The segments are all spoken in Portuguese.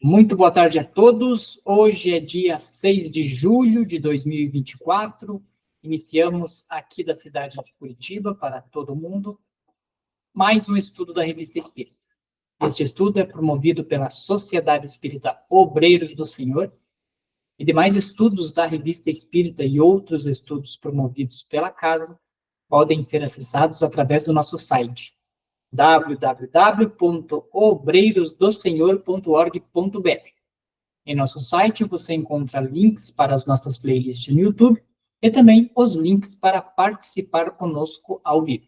Muito boa tarde a todos. Hoje é dia 6 de julho de 2024. Iniciamos aqui da cidade de Curitiba para todo mundo mais um estudo da Revista Espírita. Este estudo é promovido pela Sociedade Espírita Obreiros do Senhor e demais estudos da Revista Espírita e outros estudos promovidos pela casa podem ser acessados através do nosso site www.obreirosdosenhor.org.br. Em nosso site você encontra links para as nossas playlists no YouTube e também os links para participar conosco ao vivo.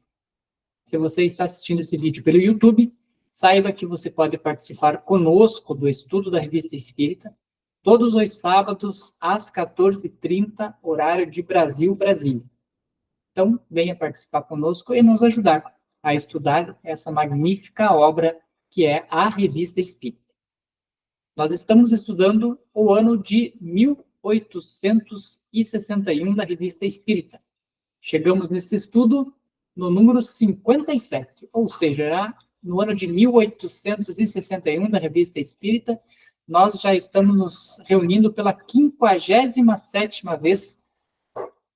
Se você está assistindo esse vídeo pelo YouTube, saiba que você pode participar conosco do estudo da Revista Espírita todos os sábados às 14h30, horário de Brasil. Então, venha participar conosco e nos ajudar a estudar essa magnífica obra que é a Revista Espírita. Nós estamos estudando o ano de 1861 da Revista Espírita. Chegamos nesse estudo no número 57, ou seja, já no ano de 1861 da Revista Espírita, nós já estamos nos reunindo pela 57ª vez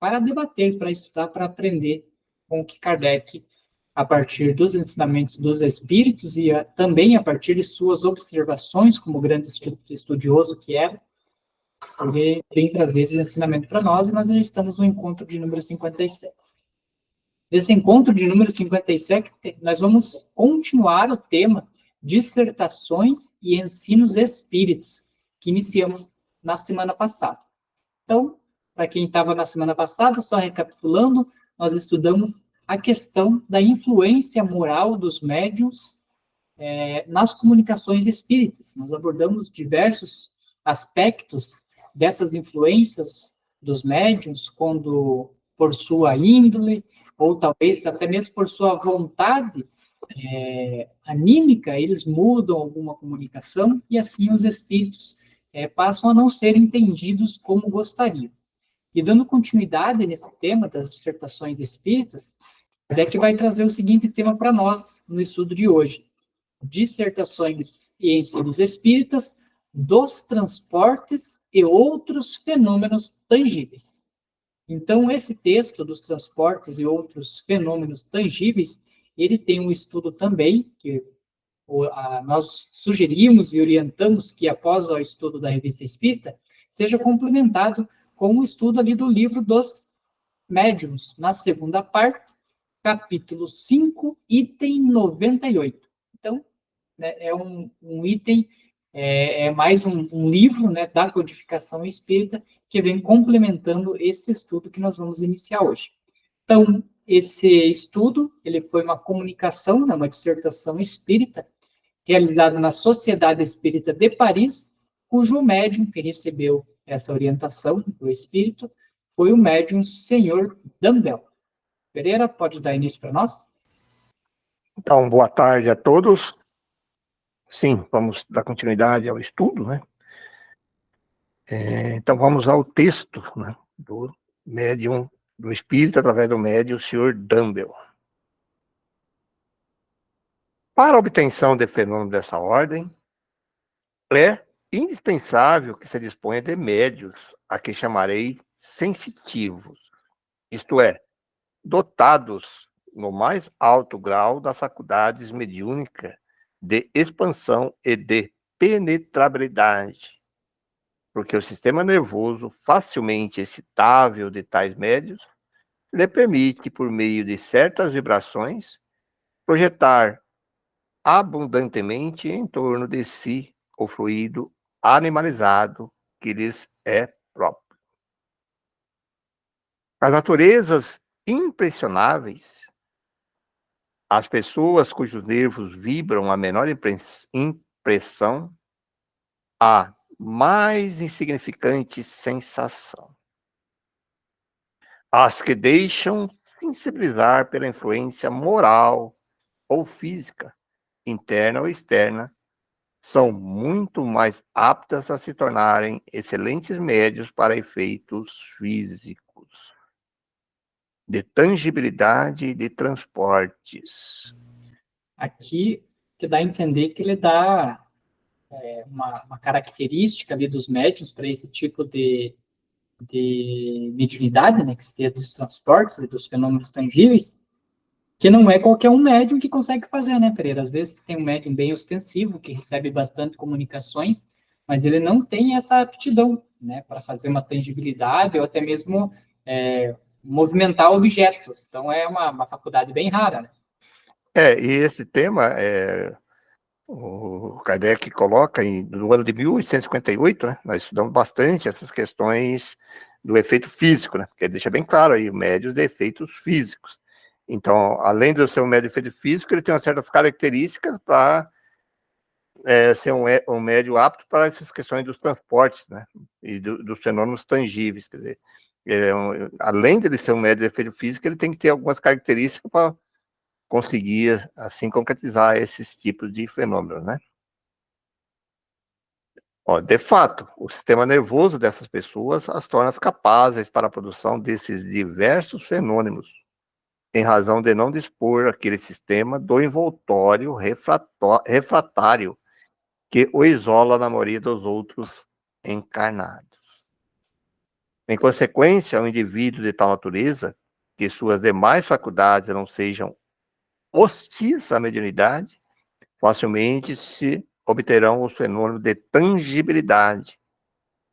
para debater, para estudar, para aprender com o que Kardec, a partir dos ensinamentos dos Espíritos e também a partir de suas observações, como grande estudioso que era, ele vem trazer esse ensinamento para nós, e nós já estamos no encontro de número 57. Nesse encontro de número 57, nós vamos continuar o tema dissertações e ensinos espíritas, que iniciamos na semana passada. Então, para quem estava na semana passada, só recapitulando, nós estudamos a questão da influência moral dos médiuns nas comunicações espíritas. Nós abordamos diversos aspectos dessas influências dos médiuns, quando por sua índole, ou talvez até mesmo por sua vontade anímica, eles mudam alguma comunicação, e assim os espíritos passam a não ser entendidos como gostariam. E dando continuidade nesse tema das dissertações espíritas, Kardec vai trazer o seguinte tema para nós no estudo de hoje: dissertações e ensinos espíritas dos transportes e outros fenômenos tangíveis. Então, esse texto dos transportes e outros fenômenos tangíveis, ele tem um estudo também, que nós sugerimos e orientamos que, após o estudo da Revista Espírita, seja complementado com o estudo ali do livro dos médiuns, na segunda parte, capítulo 5, item 98. Então, né, é um item, mais um livro, né, da codificação espírita, que vem complementando esse estudo que nós vamos iniciar hoje. Então, esse estudo, ele foi uma comunicação, né, uma dissertação espírita, realizada na Sociedade Espírita de Paris, cujo médium que recebeu essa orientação do espírito foi o médium Senhor Dumbel. Pereira, pode dar início para nós? Então, boa tarde a todos. Sim, vamos dar continuidade ao estudo, né? Então, vamos ao texto, né, do médium, do espírito, através do médium, o Senhor Dumbel. Para a obtenção de fenômenos dessa ordem, é indispensável que se disponha de médios, a que chamarei sensitivos, isto é, dotados no mais alto grau das faculdades mediúnicas de expansão e de penetrabilidade, porque o sistema nervoso facilmente excitável de tais médios lhe permite, por meio de certas vibrações, projetar abundantemente em torno de si o fluido animalizado que lhes é próprio. As naturezas impressionáveis, as pessoas cujos nervos vibram a menor impressão, a mais insignificante sensação. As que deixam sensibilizar pela influência moral ou física, interna ou externa, são muito mais aptas a se tornarem excelentes médios para efeitos físicos, de tangibilidade e de transportes. Aqui, que dá a entender que ele dá uma característica ali dos médiuns para esse tipo de mediunidade, né, que seria dos transportes, dos fenômenos tangíveis, que não é qualquer um médium que consegue fazer, né, Pereira? Às vezes tem um médium bem ostensivo, que recebe bastante comunicações, mas ele não tem essa aptidão, né, para fazer uma tangibilidade ou até mesmo movimentar objetos. Então, é uma faculdade bem rara, né? E esse tema, o Kardec coloca no ano de 1858, né, nós estudamos bastante essas questões do efeito físico, né, porque ele deixa bem claro aí, médios de efeitos físicos. Então, além de ser um médio de efeito físico, ele tem umas certas características para ser um médio apto para essas questões dos transportes, né, e dos fenômenos tangíveis, quer dizer, além de ele ser um médio de efeito físico, ele tem que ter algumas características para conseguir, assim, concretizar esses tipos de fenômenos, né? De fato, o sistema nervoso dessas pessoas as torna capazes para a produção desses diversos fenômenos, em razão de não dispor aquele sistema do envoltório refratário que o isola na maioria dos outros encarnados. Em consequência, um indivíduo de tal natureza, que suas demais faculdades não sejam hostis à mediunidade, facilmente se obterão os fenômenos de tangibilidade,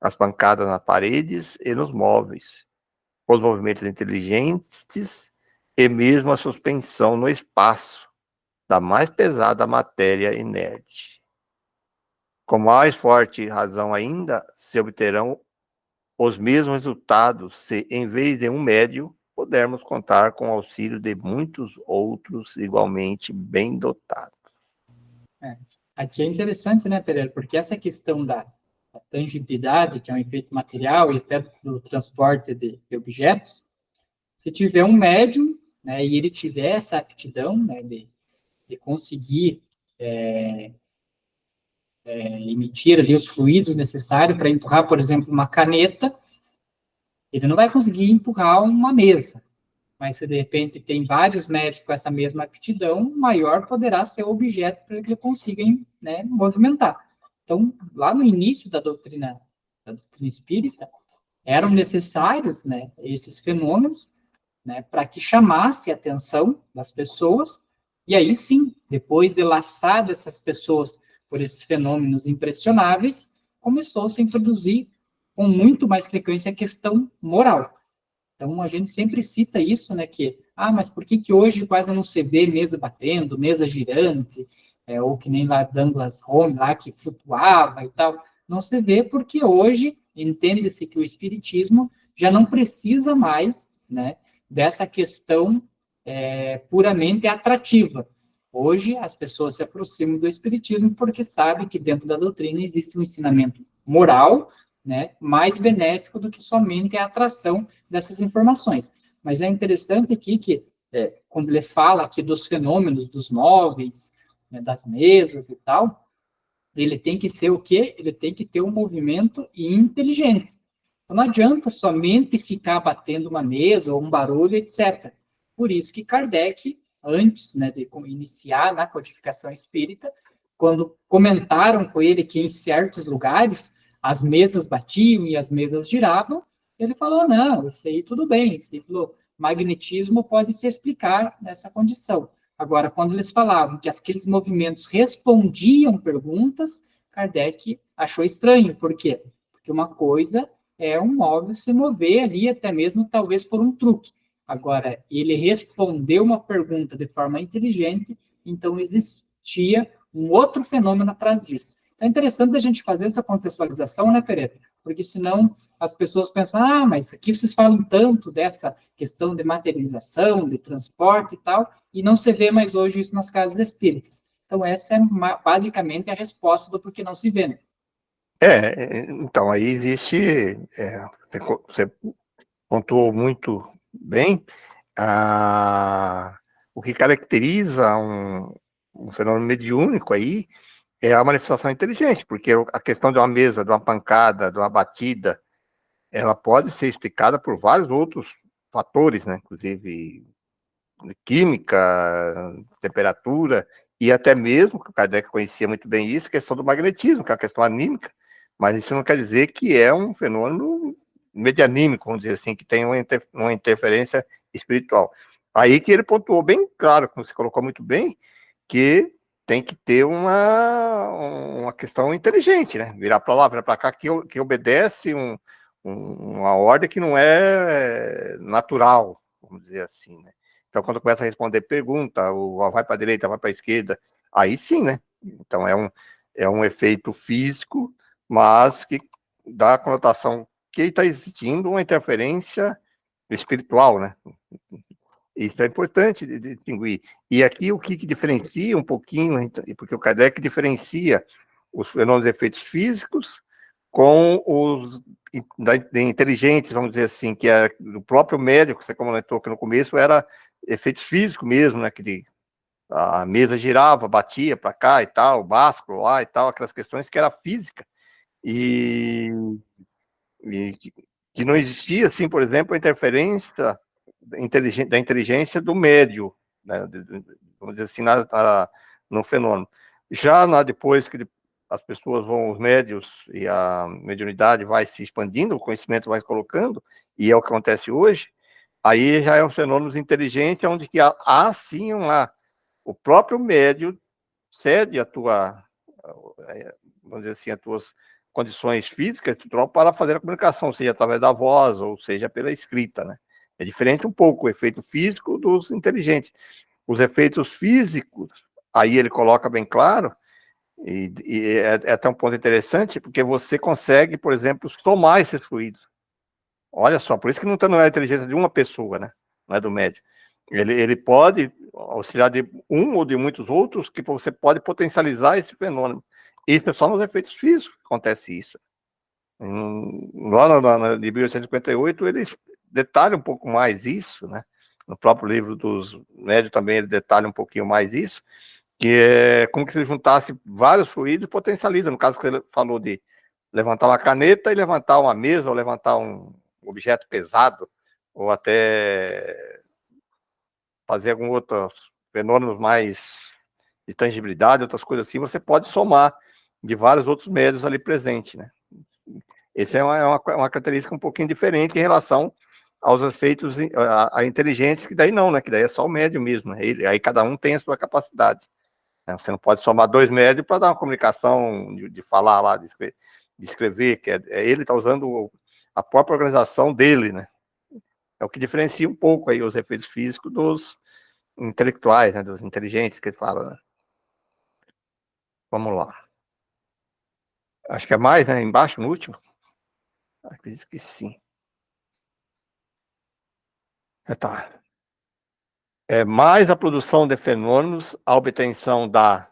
as pancadas nas paredes e nos móveis, os movimentos inteligentes e mesmo a suspensão no espaço da mais pesada matéria inerte. Com mais forte razão ainda, se obterão os mesmos resultados se, em vez de um médio, pudermos contar com o auxílio de muitos outros igualmente bem dotados. Aqui é interessante, né, Pereira? Porque essa questão da tangibilidade, que é um efeito material, e até do transporte de objetos, se tiver um médium, né, e ele tiver essa aptidão, né, de conseguir emitir ali os fluidos necessários para empurrar, por exemplo, uma caneta, ele não vai conseguir empurrar uma mesa. Mas se de repente tem vários médicos com essa mesma aptidão, maior poderá ser o objeto para que ele consiga, né, movimentar. Então, lá no início da doutrina espírita, eram necessários, né, esses fenômenos, né, para que chamasse a atenção das pessoas, e aí sim, depois de laçado essas pessoas por esses fenômenos impressionáveis, começou-se a introduzir com muito mais frequência a questão moral. Então, a gente sempre cita isso, né, que, mas por que hoje quase não se vê mesa batendo, mesa girante, ou que nem lá Douglas Home, lá que flutuava e tal, não se vê porque hoje entende-se que o espiritismo já não precisa mais, né, dessa questão puramente atrativa. Hoje, as pessoas se aproximam do espiritismo porque sabem que dentro da doutrina existe um ensinamento moral, né, mais benéfico do que somente a atração dessas informações. Mas é interessante aqui que, quando ele fala aqui dos fenômenos dos móveis, né, das mesas e tal, ele tem que ser o quê? Ele tem que ter um movimento inteligente. Então, não adianta somente ficar batendo uma mesa ou um barulho, etc. Por isso que Kardec, antes, né, de iniciar na codificação espírita, quando comentaram com ele que em certos lugares as mesas batiam e as mesas giravam, ele falou, não, isso aí tudo bem, isso aí, falou, magnetismo pode se explicar nessa condição. Agora, quando eles falavam que aqueles movimentos respondiam perguntas, Kardec achou estranho. Por quê? Porque uma coisa é um móvel se mover ali, até mesmo talvez por um truque. Agora, ele respondeu uma pergunta de forma inteligente, então existia um outro fenômeno atrás disso. É interessante a gente fazer essa contextualização, né, Pereira? Porque senão as pessoas pensam, mas aqui vocês falam tanto dessa questão de materialização, de transporte e tal, e não se vê mais hoje isso nas casas espíritas. Então, essa é basicamente a resposta do porquê não se vê. Né? Então, aí existe, você pontuou muito bem, o que caracteriza um fenômeno mediúnico aí é a manifestação inteligente, porque a questão de uma mesa, de uma pancada, de uma batida, ela pode ser explicada por vários outros fatores, né? Inclusive química, temperatura, e até mesmo, que o Kardec conhecia muito bem isso, a questão do magnetismo, que é uma questão anímica, mas isso não quer dizer que é um fenômeno medianímico, vamos dizer assim, que tem uma interferência espiritual. Aí que ele pontuou bem claro, como você colocou muito bem, que tem que ter uma questão inteligente, né? Virar para lá, virar para cá, que obedece uma ordem que não é natural, vamos dizer assim, né? Então, quando começa a responder pergunta, ou vai para a direita, vai para a esquerda, aí sim, né? Então, é um efeito físico, mas que dá a conotação que está existindo uma interferência espiritual, né? Isso é importante de distinguir. E aqui o que diferencia um pouquinho, porque o Kardec diferencia os fenômenos de efeitos físicos com os inteligentes, vamos dizer assim, que é do próprio médico, que você comentou que no começo era efeitos físicos mesmo, né? Que a mesa girava, batia para cá e tal, o básculo lá e tal, aquelas questões que era física. E que não existia, assim, por exemplo, a interferência da inteligência do médio, né, vamos dizer assim, no fenômeno. Já depois que as pessoas vão, os médios e a mediunidade vai se expandindo, o conhecimento vai se colocando, e é o que acontece hoje, aí já é um fenômeno inteligente, onde que há sim o próprio médio cede vamos dizer assim, as tuas condições físicas para fazer a comunicação, seja através da voz, ou seja pela escrita, né? É diferente um pouco o efeito físico dos inteligentes. Os efeitos físicos, aí ele coloca bem claro, e é até um ponto interessante, porque você consegue, por exemplo, somar esses fluidos. Olha só, por isso que não é a inteligência de uma pessoa, né? Não é do médium. Ele pode auxiliar de um ou de muitos outros, que você pode potencializar esse fenômeno. Isso é só nos efeitos físicos que acontece isso. Lá de 1858, eles detalham um pouco mais isso, né? No próprio livro dos médios também ele detalha um pouquinho mais isso, que é como que se juntasse vários fluidos e potencializa. No caso que ele falou de levantar uma caneta e levantar uma mesa, ou levantar um objeto pesado, ou até fazer algum outros fenômenos mais de tangibilidade, outras coisas assim, você pode somar de vários outros médios ali presentes, né? Essa é uma característica um pouquinho diferente em relação aos efeitos a inteligentes, que daí não, né? Que daí é só o médio mesmo, né? Aí cada um tem a sua capacidade, né? Você não pode somar dois médios para dar uma comunicação de falar lá, de escrever, que ele está usando a própria organização dele, né? É o que diferencia um pouco aí os efeitos físicos dos intelectuais, né? Dos inteligentes que ele fala, né? Vamos lá. Acho que é mais, né? Embaixo, no último. Acredito que sim. Tá. Mais a produção de fenômenos, a obtenção da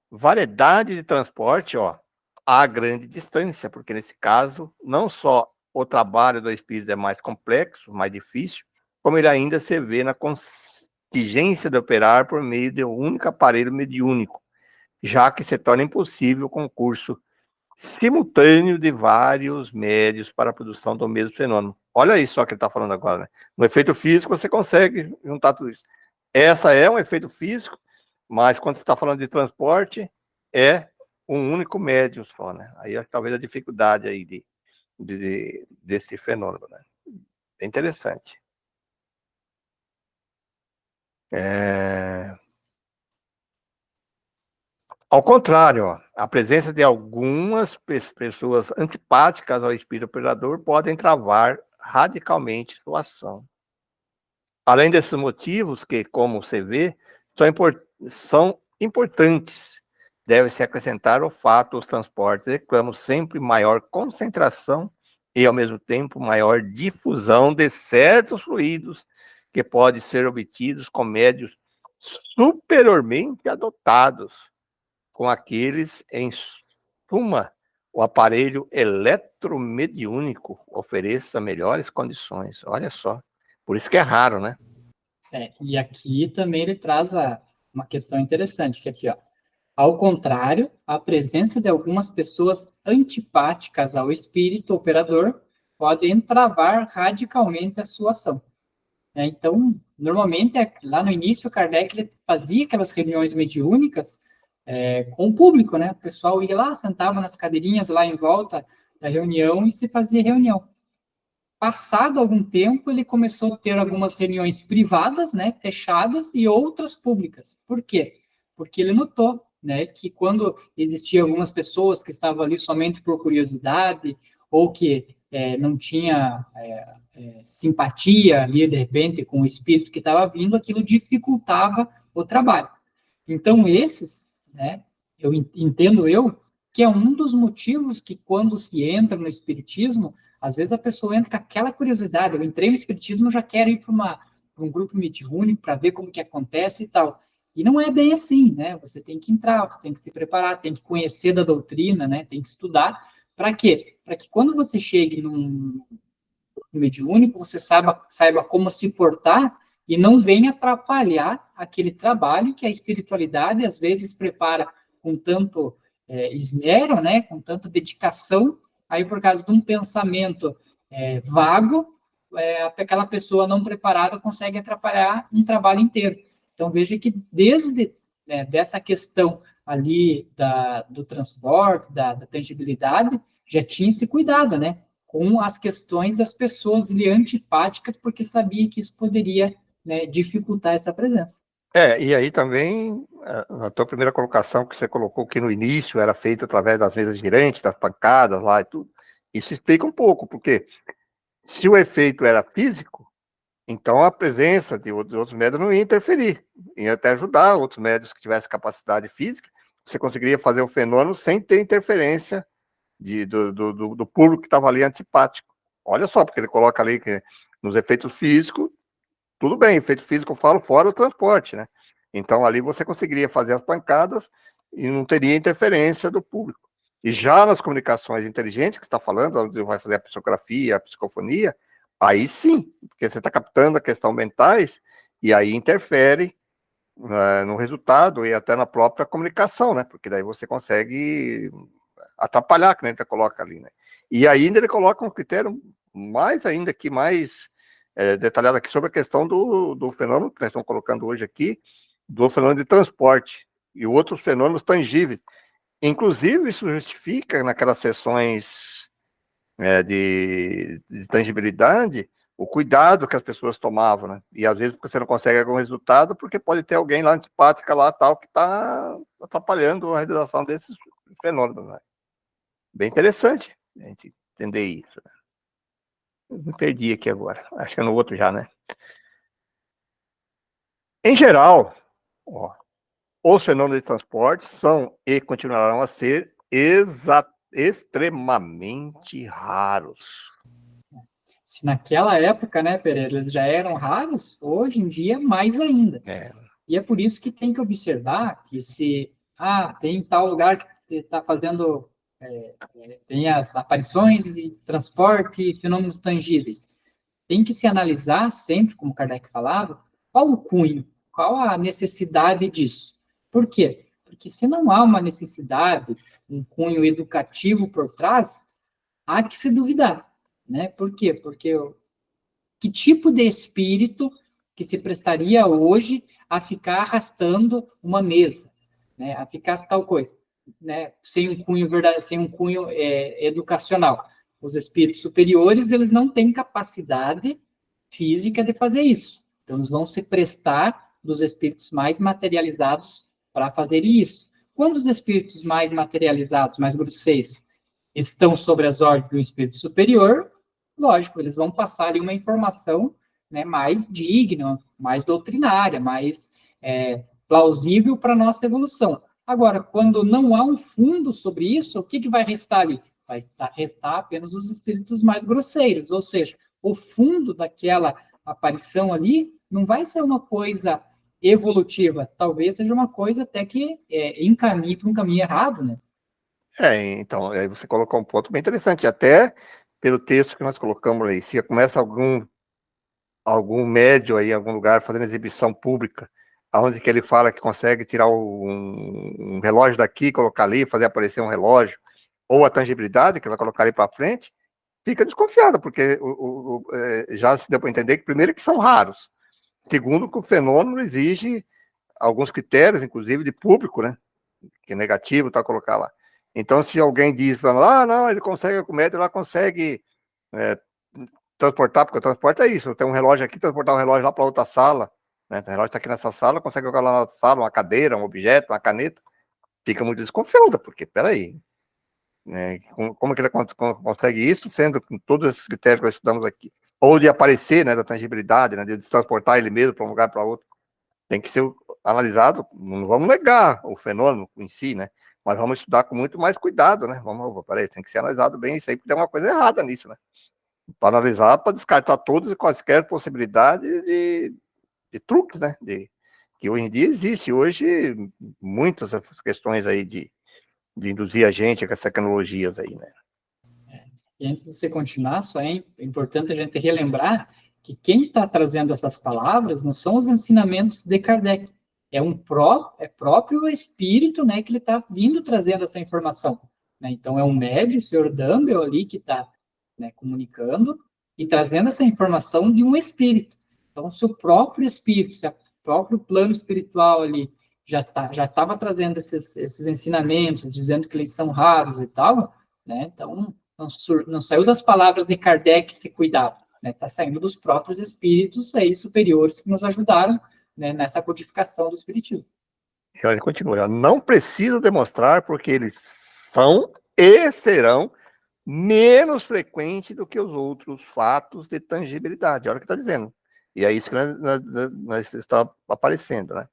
variedade de transporte, ó, a grande distância, porque nesse caso, não só o trabalho do espírito é mais complexo, mais difícil, como ele ainda se vê na contingência de operar por meio de um único aparelho mediúnico, já que se torna impossível o concurso simultâneo de vários médios para a produção do mesmo fenômeno. Olha aí só que ele está falando agora, né? No efeito físico, você consegue juntar tudo isso. Essa é um efeito físico, mas quando você está falando de transporte, é um único médium só, né? Aí talvez a dificuldade aí desse fenômeno, né? É interessante. Ao contrário, ó, a presença de algumas pessoas antipáticas ao espírito operador podem travar radicalmente sua ação. Além desses motivos que, como você vê, são importantes, deve-se acrescentar o fato os transportes reclamam sempre maior concentração e, ao mesmo tempo, maior difusão de certos fluidos que podem ser obtidos com médios superiormente adotados, com aqueles, em suma, o aparelho eletromediúnico ofereça melhores condições. Olha só. Por isso que é raro, né? E aqui também ele traz uma questão interessante, que aqui, ó. Ao contrário, a presença de algumas pessoas antipáticas ao espírito operador pode entravar radicalmente a sua ação. Então, normalmente, lá no início, Kardec ele fazia aquelas reuniões mediúnicas com o público, né? O pessoal ia lá, sentava nas cadeirinhas lá em volta da reunião e se fazia reunião. Passado algum tempo, ele começou a ter algumas reuniões privadas, né, fechadas, e outras públicas. Por quê? Porque ele notou, né, que quando existiam algumas pessoas que estavam ali somente por curiosidade, ou que não tinha simpatia ali, de repente, com o espírito que estava vindo, aquilo dificultava o trabalho. Então, esses, né, entendo eu, que é um dos motivos que quando se entra no espiritismo, às vezes a pessoa entra com aquela curiosidade, eu entrei no espiritismo, eu já quero ir para um grupo mediúnico para ver como que acontece e tal. E não é bem assim, né? Você tem que entrar, você tem que se preparar, tem que conhecer da doutrina, né? Tem que estudar. Para quê? Para que quando você chegue num mediúnico, você saiba como se portar e não venha atrapalhar aquele trabalho que a espiritualidade às vezes prepara com tanto esmero, né? Com tanta dedicação, aí por causa de um pensamento vago, aquela pessoa não preparada consegue atrapalhar um trabalho inteiro. Então veja que desde dessa questão ali do transporte, da tangibilidade, já tinha esse cuidado, né? Com as questões das pessoas ali antipáticas, porque sabia que isso poderia, né, dificultar essa presença. E aí também, na tua primeira colocação, que você colocou que no início era feito através das mesas girantes, das pancadas lá e tudo, isso explica um pouco, porque se o efeito era físico, então a presença de outros médios não ia interferir, ia até ajudar outros médios que tivessem capacidade física, você conseguiria fazer o fenômeno sem ter interferência do público que estava ali antipático. Olha só, porque ele coloca ali que nos efeitos físicos, tudo bem, efeito físico eu falo fora o transporte, né? Então ali você conseguiria fazer as pancadas e não teria interferência do público. E já nas comunicações inteligentes que você está falando, onde vai fazer a psicografia, a psicofonia, aí sim, porque você está captando a questão mentais e aí interfere no resultado e até na própria comunicação, né? Porque daí você consegue atrapalhar, que a gente coloca ali, né? E ainda ele coloca um critério mais ainda aqui, mais detalhado aqui sobre a questão do fenômeno que nós estamos colocando hoje aqui, do fenômeno de transporte e outros fenômenos tangíveis. Inclusive, isso justifica naquelas sessões de tangibilidade o cuidado que as pessoas tomavam, né? E às vezes você não consegue algum resultado porque pode ter alguém lá antipática lá tal que está atrapalhando a realização desses fenômenos, né? Bem interessante a gente entender isso. Né? Eu me perdi aqui agora. Acho que é no outro já, né? Em geral, ó, os fenômenos de transporte são e continuarão a ser extremamente raros. Se naquela época, né, Pereira, eles já eram raros, hoje em dia mais ainda. E é por isso que tem que observar que se tem tal lugar que está fazendo tem as aparições de transporte e fenômenos tangíveis. Tem que se analisar sempre, como Kardec falava, qual o cunho, qual a necessidade disso. Por quê? Porque se não há uma necessidade, um cunho educativo por trás, há que se duvidar, né? Por quê? Porque que tipo de espírito que se prestaria hoje a ficar arrastando uma mesa, né? A ficar tal coisa, né? Sem um cunho verdade, sem um cunho educacional. Os espíritos superiores, eles não têm capacidade física de fazer isso. Então, eles vão se prestar dos espíritos mais materializados para fazer isso. Quando os espíritos mais materializados, mais grosseiros, estão sobre as ordens do espírito superior, lógico, eles vão passar ali uma informação, né, mais digna, mais doutrinária, mais plausível para a nossa evolução. Agora, quando não há um fundo sobre isso, o que vai restar ali? Vai restar apenas os espíritos mais grosseiros, ou seja, o fundo daquela aparição ali não vai ser uma coisa evolutiva, talvez seja uma coisa até que encaminhe para um caminho errado, né? Então, aí você colocou um ponto bem interessante, até pelo texto que nós colocamos aí, se começa algum médio aí, em algum lugar, fazendo exibição pública, onde que ele fala que consegue tirar um relógio daqui, colocar ali, fazer aparecer um relógio, ou a tangibilidade, que vai colocar ali para frente, fica desconfiado, porque já se deu para entender que, primeiro, que são raros. Segundo que o fenômeno exige alguns critérios, inclusive de público, né? Que é negativo, tá, colocar lá. Então, se alguém diz para lá, não, ele consegue, o médium lá consegue transportar, porque o transporte é isso, tem um relógio aqui, transportar um relógio lá para outra sala, né? O relógio está aqui nessa sala, consegue colocar lá na outra sala, uma cadeira, um objeto, uma caneta, fica muito desconfiada, porque, peraí, né? Como que ele consegue isso, sendo com todos esses critérios que nós estudamos aqui? Ou de aparecer, né, da tangibilidade, né, de transportar ele mesmo para um lugar para outro. Tem que ser analisado, não vamos negar o fenômeno em si, né? Mas vamos estudar com muito mais cuidado, né? Peraí, tem que ser analisado bem isso aí, porque tem uma coisa errada nisso, né? Para analisar, para descartar todas e quaisquer possibilidades de truques, né? Que hoje em dia existe. Hoje, muitas dessas questões aí de induzir a gente com essas tecnologias aí, né? E antes de você continuar, só é importante a gente relembrar que quem está trazendo essas palavras não são os ensinamentos de Kardec, é próprio espírito, né, que ele está vindo trazendo essa informação, né? Então é um médium, o senhor Dumbbell ali, que está, né, comunicando e trazendo essa informação de um espírito. Então, se o próprio espírito, se o próprio plano espiritual ali já estava trazendo esses ensinamentos, dizendo que eles são raros e tal, né? Então não saiu das palavras de Kardec se cuidava, né? Está saindo dos próprios espíritos aí superiores que nos ajudaram, né, nessa codificação do espiritismo. E olha, continua. Não preciso demonstrar porque eles são e serão menos frequentes do que os outros fatos de tangibilidade. Olha o que está dizendo. E é isso que nós está aparecendo, né?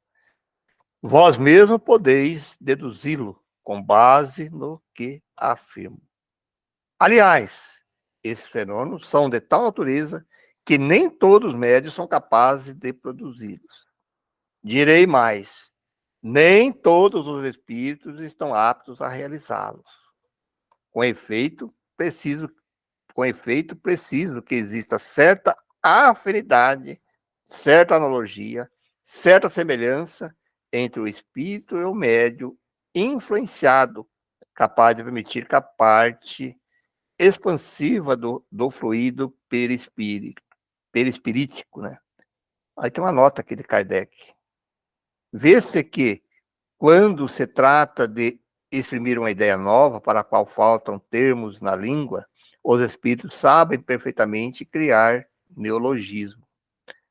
Vós mesmo podeis deduzi-lo com base no que afirmo. Aliás, esses fenômenos são de tal natureza que nem todos os médios são capazes de produzi-los. Direi mais, nem todos os espíritos estão aptos a realizá-los. Com efeito, preciso que exista certa afinidade, certa analogia, certa semelhança entre o espírito e o médium influenciado, capaz de permitir que a parte expansiva do fluido perispirítico, né? Aí tem uma nota aqui de Kardec. Vê-se que, quando se trata de exprimir uma ideia nova para a qual faltam termos na língua, os espíritos sabem perfeitamente criar neologismo.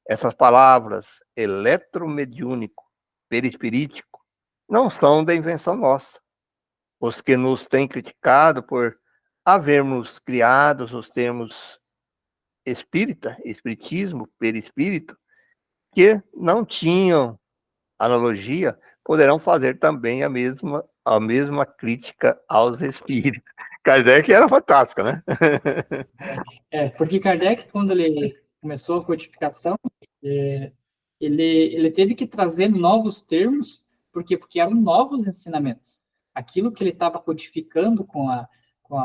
Essas palavras eletromediúnico, perispirítico, não são da invenção nossa. Os que nos têm criticado por havermos criado os termos espírita, espiritismo, perispírito, que não tinham analogia, poderão fazer também a mesma crítica aos espíritos. Kardec era fantástica, né? Porque Kardec, quando ele começou a codificação, ele teve que trazer novos termos, por quê? Porque eram novos ensinamentos. Aquilo que ele estava codificando com a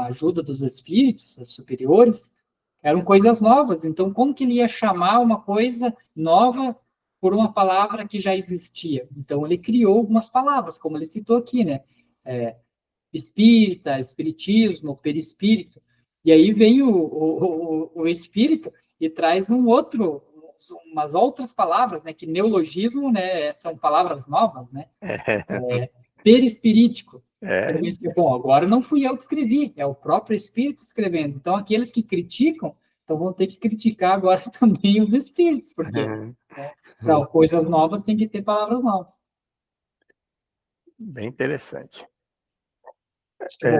ajuda dos espíritos superiores, eram coisas novas. Então, como que ele ia chamar uma coisa nova por uma palavra que já existia? Então, ele criou algumas palavras, como ele citou aqui, né? Espírita, espiritismo, perispírito. E aí vem o espírito e traz umas outras palavras, né? Que neologismo, né? São palavras novas, né? Perispirítico. Bom, agora não fui eu que escrevi, é o próprio espírito escrevendo. Então, aqueles que criticam, então vão ter que criticar agora também os espíritos, porque para coisas novas tem que ter palavras novas. Bem interessante. Acho que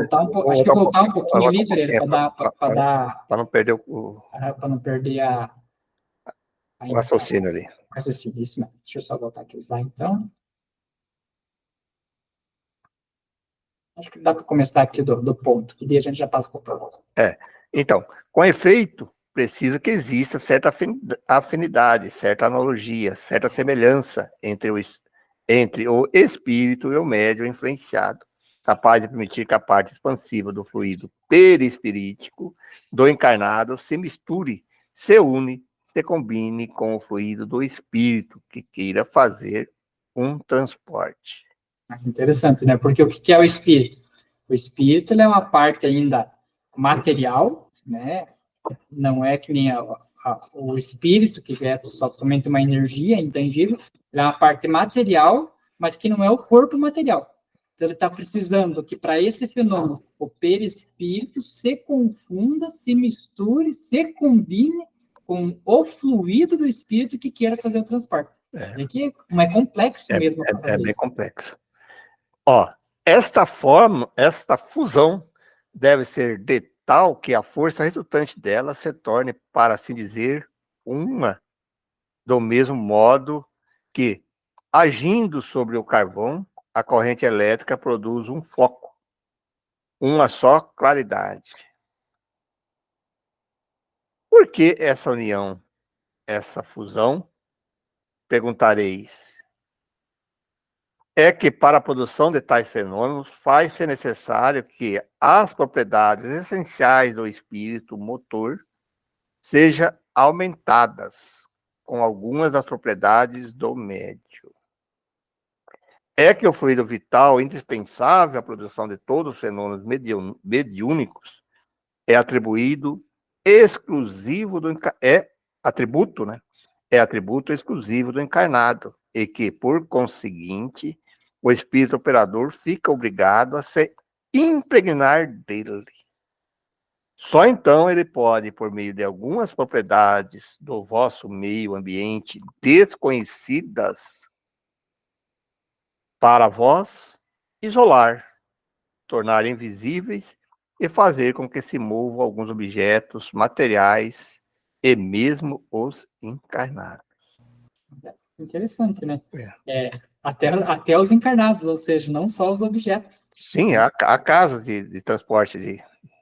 voltar um pouquinho ali, Pereira, para não perder para não perder o raciocínio ali. Raciocínio, isso mesmo. Deixa eu só voltar aqui lá, então. Acho que dá para começar aqui do ponto, que daí a gente já passa para o próximo. Então, com efeito, preciso que exista certa afinidade, certa analogia, certa semelhança entre o espírito e o médium influenciado, capaz de permitir que a parte expansiva do fluido perispirítico do encarnado se misture, se une, se combine com o fluido do espírito que queira fazer um transporte. Interessante, né? Porque o que é o espírito? O espírito ele é uma parte ainda material, né? Não é que nem o espírito, que é somente uma energia intangível, ele é uma parte material, mas que não é o corpo material. Então, ele está precisando que, para esse fenômeno, o perispírito se confunda, se misture, se combine com o fluido do espírito que queira fazer o transporte. É que é complexo mesmo. É bem complexo. Ó, esta fusão deve ser de tal que a força resultante dela se torne, para assim dizer, uma, do mesmo modo que, agindo sobre o carvão, a corrente elétrica produz um foco, uma só claridade. Por que essa união, essa fusão? Perguntareis. É que para a produção de tais fenômenos faz-se necessário que as propriedades essenciais do espírito motor sejam aumentadas com algumas das propriedades do médio. É que o fluido vital indispensável à produção de todos os fenômenos mediúnicos é atribuído exclusivo do atributo, né? É atributo exclusivo do encarnado e que, por conseguinte, o espírito operador fica obrigado a se impregnar dele. Só então ele pode, por meio de algumas propriedades do vosso meio ambiente desconhecidas para vós, isolar, tornar invisíveis e fazer com que se movam alguns objetos materiais e mesmo os encarnados. Interessante, né? Até os encarnados, ou seja, não só os objetos. Sim, há casos de transporte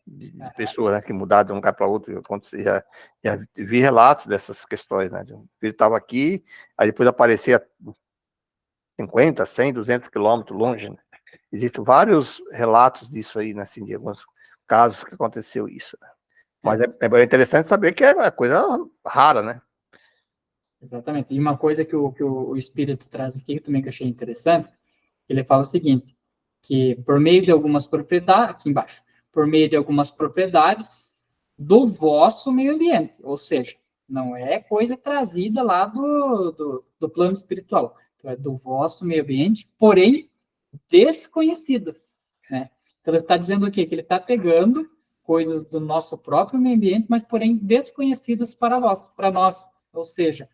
de pessoas, né, que mudaram de um lugar para outro. Já vi relatos dessas questões, né? Ele estava aqui, aí depois aparecia 50, 100, 200 quilômetros longe, né? Existem vários relatos disso aí, né, assim, de alguns casos que aconteceu isso, né? Mas é interessante saber que é uma coisa rara, né? Exatamente. E uma coisa que o Espírito traz aqui também que eu achei interessante, ele fala o seguinte, que por meio de algumas propriedades, aqui embaixo, por meio de algumas propriedades do vosso meio ambiente, ou seja, não é coisa trazida lá do plano espiritual, então é do vosso meio ambiente, porém desconhecidas, né? Então ele está dizendo o quê? Que ele está pegando coisas do nosso próprio meio ambiente, mas porém desconhecidas para nós, ou seja,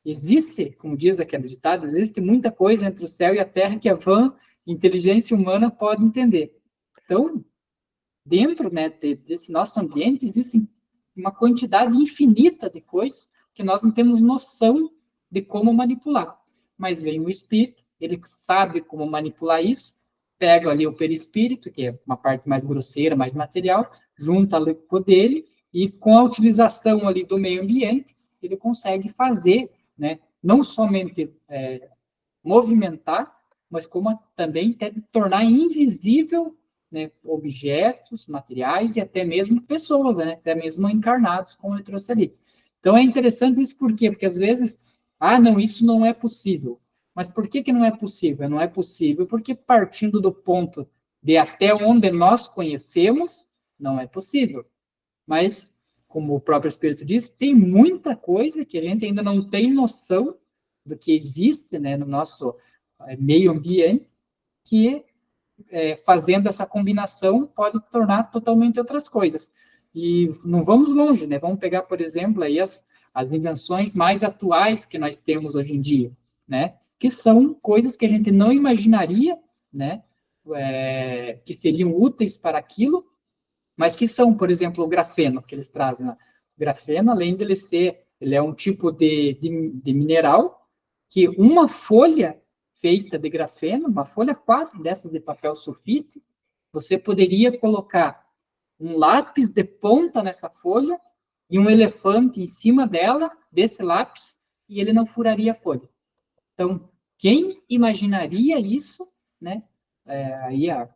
existe, como diz aquele ditado, existe muita coisa entre o céu e a terra que a vã inteligência humana pode entender. Então, dentro, né, desse nosso ambiente, existe uma quantidade infinita de coisas que nós não temos noção de como manipular. Mas vem o espírito, ele sabe como manipular isso, pega ali o perispírito, que é uma parte mais grosseira, mais material, junta ali com o dele, e com a utilização ali do meio ambiente, ele consegue fazer, né, não somente movimentar, mas como também tornar invisível, né, objetos, materiais e até mesmo pessoas, né, até mesmo encarnados, como ele trouxe ali. Então é interessante isso por quê? Porque às vezes, não, isso não é possível. Mas por que não é possível? Não é possível porque partindo do ponto de até onde nós conhecemos, não é possível. Mas, como o próprio Espírito diz, tem muita coisa que a gente ainda não tem noção do que existe, né, no nosso meio ambiente, que fazendo essa combinação pode tornar totalmente outras coisas. E não vamos longe, né? Vamos pegar, por exemplo, aí as invenções mais atuais que nós temos hoje em dia, né? Que são coisas que a gente não imaginaria, né? Que seriam úteis para aquilo, mas que são, por exemplo, o grafeno que eles trazem lá. O grafeno, além de ele é um tipo de mineral que uma folha feita de grafeno, uma folha 4 dessas de papel sulfite, você poderia colocar um lápis de ponta nessa folha e um elefante em cima dela, desse lápis, e ele não furaria a folha. Então, quem imaginaria isso, né, aí há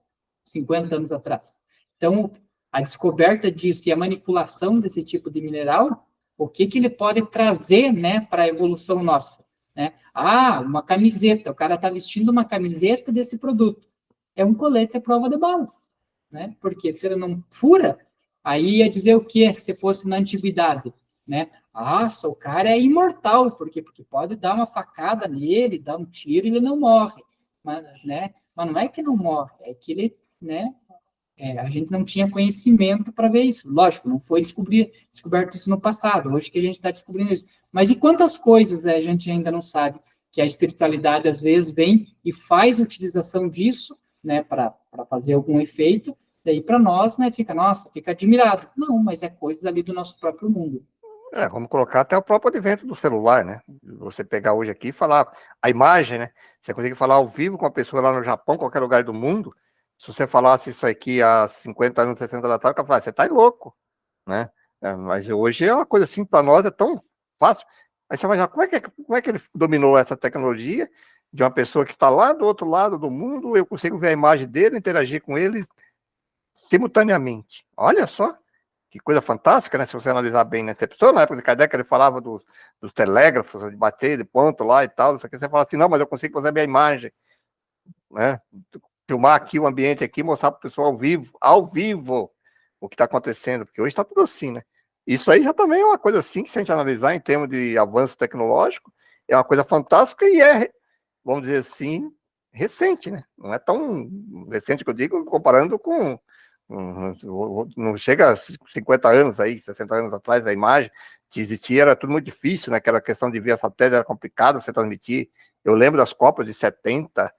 50 anos atrás? Então, a descoberta disso e a manipulação desse tipo de mineral, o que ele pode trazer, né, para a evolução nossa? Né? Uma camiseta, o cara está vestindo uma camiseta desse produto. É um colete à prova de balas, né? Porque se ele não fura, aí ia dizer o quê se fosse na antiguidade, né? Nossa, o cara é imortal, por quê? Porque pode dar uma facada nele, dar um tiro e ele não morre. Mas, né? Mas não é que não morre, é que ele, né? A gente não tinha conhecimento para ver isso. Lógico, não foi descoberto isso no passado, hoje que a gente está descobrindo isso. Mas e quantas coisas a gente ainda não sabe? Que a espiritualidade, às vezes, vem e faz utilização disso, né, para fazer algum efeito, daí para nós, né, fica admirado. Não, mas é coisas ali do nosso próprio mundo. Vamos colocar até o próprio advento do celular, né? Você pegar hoje aqui e falar a imagem, né? Você consegue falar ao vivo com uma pessoa lá no Japão, qualquer lugar do mundo. Se você falasse isso aqui há 50 anos, 60 anos atrás, o cara fala, você tá louco, né? Mas hoje é uma coisa assim, para nós é tão fácil. Aí você imagina, como é que ele dominou essa tecnologia de uma pessoa que está lá do outro lado do mundo, eu consigo ver a imagem dele, interagir com ele simultaneamente. Olha só. Que coisa fantástica, né? Se você analisar bem, né? Você pensou, na época de Kardec, ele falava dos telégrafos, de bater de ponto lá e tal, só que você fala assim, não, mas eu consigo fazer a minha imagem, né? Filmar aqui o ambiente aqui, mostrar para o pessoal ao vivo, o que está acontecendo, porque hoje está tudo assim, né? Isso aí já também é uma coisa assim, que se a gente analisar em termos de avanço tecnológico, é uma coisa fantástica e vamos dizer assim, recente, né? Não é tão recente que eu digo, comparando com não chega a 50 anos aí, 60 anos atrás, a imagem que existia era tudo muito difícil, né? Aquela questão de via satélite era complicado você transmitir. Eu lembro das Copas de 70,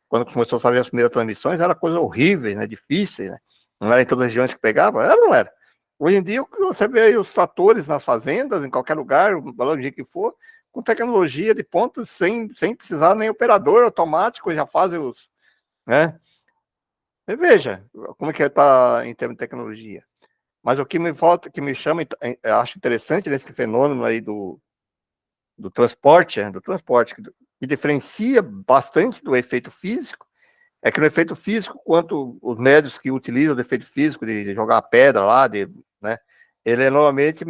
quando começou a fazer as primeiras transmissões, era coisa horrível, né? Difícil, né? Não era em todas as regiões que pegava, era ou não era? Hoje em dia, você vê aí os tratores nas fazendas, em qualquer lugar, onde que for, com tecnologia de ponta, sem precisar nem operador automático, já fazem os, né? Você veja como é que está em termos de tecnologia. Mas o que me chama, eu acho interessante nesse fenômeno aí do transporte, que diferencia bastante do efeito físico, é que no efeito físico, quanto os médios que utilizam o efeito físico de jogar pedra lá, né, ele é normalmente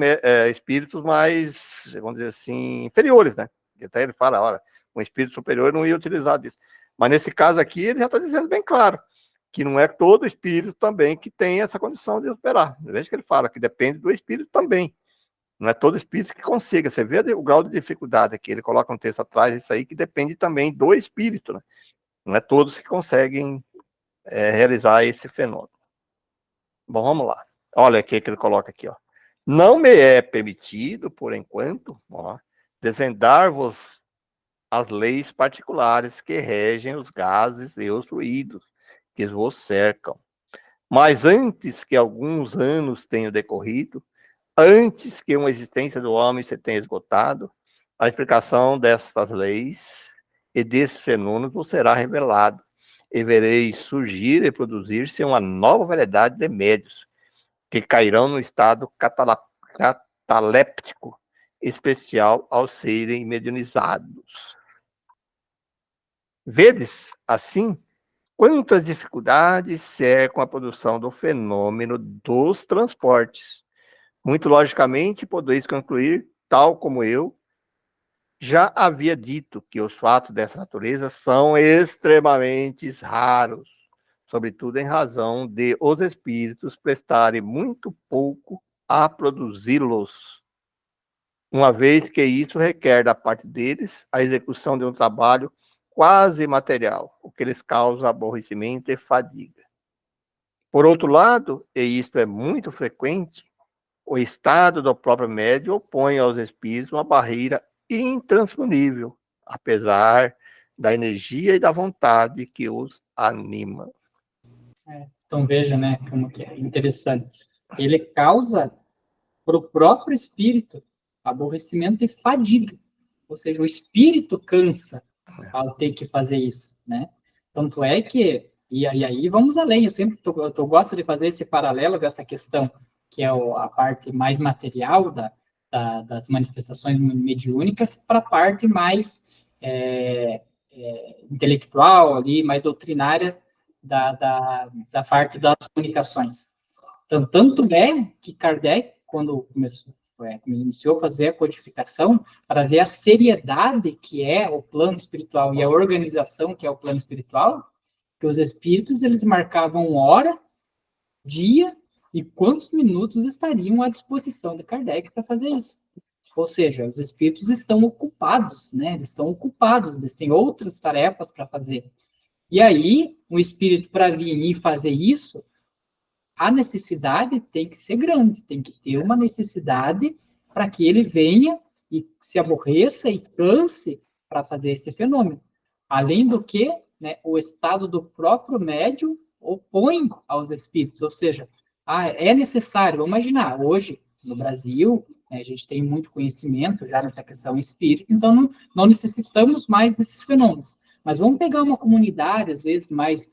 espíritos mais, vamos dizer assim, inferiores, né? Até ele fala, olha, um espírito superior não ia utilizar disso. Mas nesse caso aqui, ele já está dizendo bem claro, que não é todo espírito também que tem essa condição de operar. Veja que ele fala que depende do espírito também. Não é todo espírito que consiga. Você vê o grau de dificuldade aqui. Ele coloca um texto atrás, isso aí que depende também do espírito, né? Não é todos que conseguem realizar esse fenômeno. Bom, vamos lá. Olha aqui que ele coloca aqui, ó. Não me é permitido, por enquanto, desvendar-vos as leis particulares que regem os gases e os fluidos que vos cercam. Mas antes que alguns anos tenham decorrido, antes que uma existência do homem se tenha esgotado, a explicação destas leis e desses fenômenos vos será revelado, e vereis surgir e produzir-se uma nova variedade de médios, que cairão no estado cataléptico especial ao serem medianizados. Vedes, assim, quantas dificuldades cercam a produção do fenômeno dos transportes. Muito logicamente, podeis concluir, tal como eu já havia dito, que os fatos dessa natureza são extremamente raros, sobretudo em razão de os espíritos prestarem muito pouco a produzi-los, uma vez que isso requer da parte deles a execução de um trabalho quase material, o que lhes causa aborrecimento e fadiga. Por outro lado, e isto é muito frequente, o estado do próprio médium opõe aos espíritos uma barreira intransponível, apesar da energia e da vontade que os anima. Então veja, né, como que é interessante. Ele causa para o próprio espírito aborrecimento e fadiga. Ou seja, o espírito cansa ao ter que fazer isso, né? Tanto é que, e aí vamos além, eu gosto de fazer esse paralelo dessa questão, que é a parte mais material das manifestações mediúnicas, para a parte mais intelectual, ali, mais doutrinária da parte das comunicações. Então, tanto é que Kardec, quando iniciou a fazer a codificação, para ver a seriedade que é o plano espiritual e a organização que é o plano espiritual, que os espíritos, eles marcavam hora, dia e quantos minutos estariam à disposição de Kardec para fazer isso. Ou seja, os espíritos estão ocupados, né? Eles estão ocupados, eles têm outras tarefas para fazer. E aí, o espírito, para vir e fazer isso, a necessidade tem que ser grande, tem que ter uma necessidade para que ele venha e se aborreça e canse para fazer esse fenômeno. Além do que, né, o estado do próprio médium opõe aos espíritos, ou seja, é necessário, vamos imaginar, hoje, no Brasil, né, a gente tem muito conhecimento já nessa questão espírita, então não necessitamos mais desses fenômenos. Mas vamos pegar uma comunidade, às vezes, mais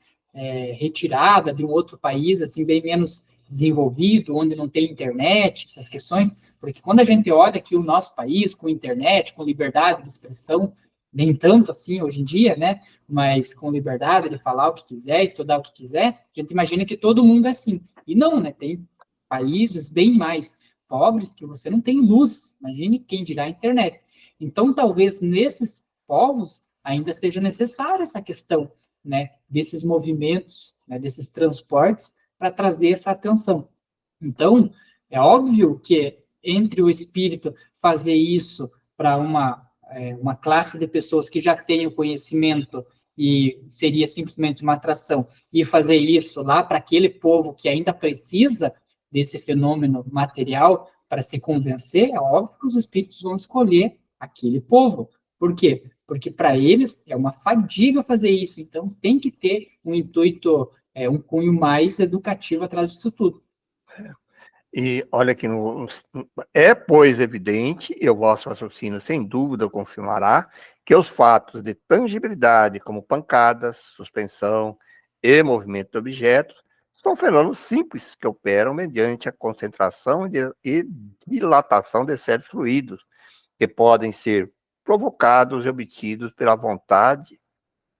retirada de um outro país, assim, bem menos desenvolvido, onde não tem internet, essas questões, porque quando a gente olha aqui o nosso país, com internet, com liberdade de expressão, nem tanto assim hoje em dia, né, mas com liberdade de falar o que quiser, estudar o que quiser, a gente imagina que todo mundo é assim. E não, né, tem países bem mais pobres que você não tem luz, imagine quem dirá a internet. Então, talvez nesses povos ainda seja necessária essa questão, né, desses movimentos, né, desses transportes, para trazer essa atenção. Então, é óbvio que entre o espírito fazer isso para uma classe de pessoas que já tem o conhecimento e seria simplesmente uma atração, e fazer isso lá para aquele povo que ainda precisa desse fenômeno material para se convencer, é óbvio que os espíritos vão escolher aquele povo. Por quê? Porque para eles é uma fadiga fazer isso, então tem que ter um intuito, um cunho mais educativo atrás disso tudo. E olha que é, pois, evidente, e o vosso raciocínio sem dúvida o confirmará, que os fatos de tangibilidade, como pancadas, suspensão e movimento de objetos, são fenômenos simples que operam mediante a concentração e dilatação de certos fluidos, que podem ser provocados e obtidos pela vontade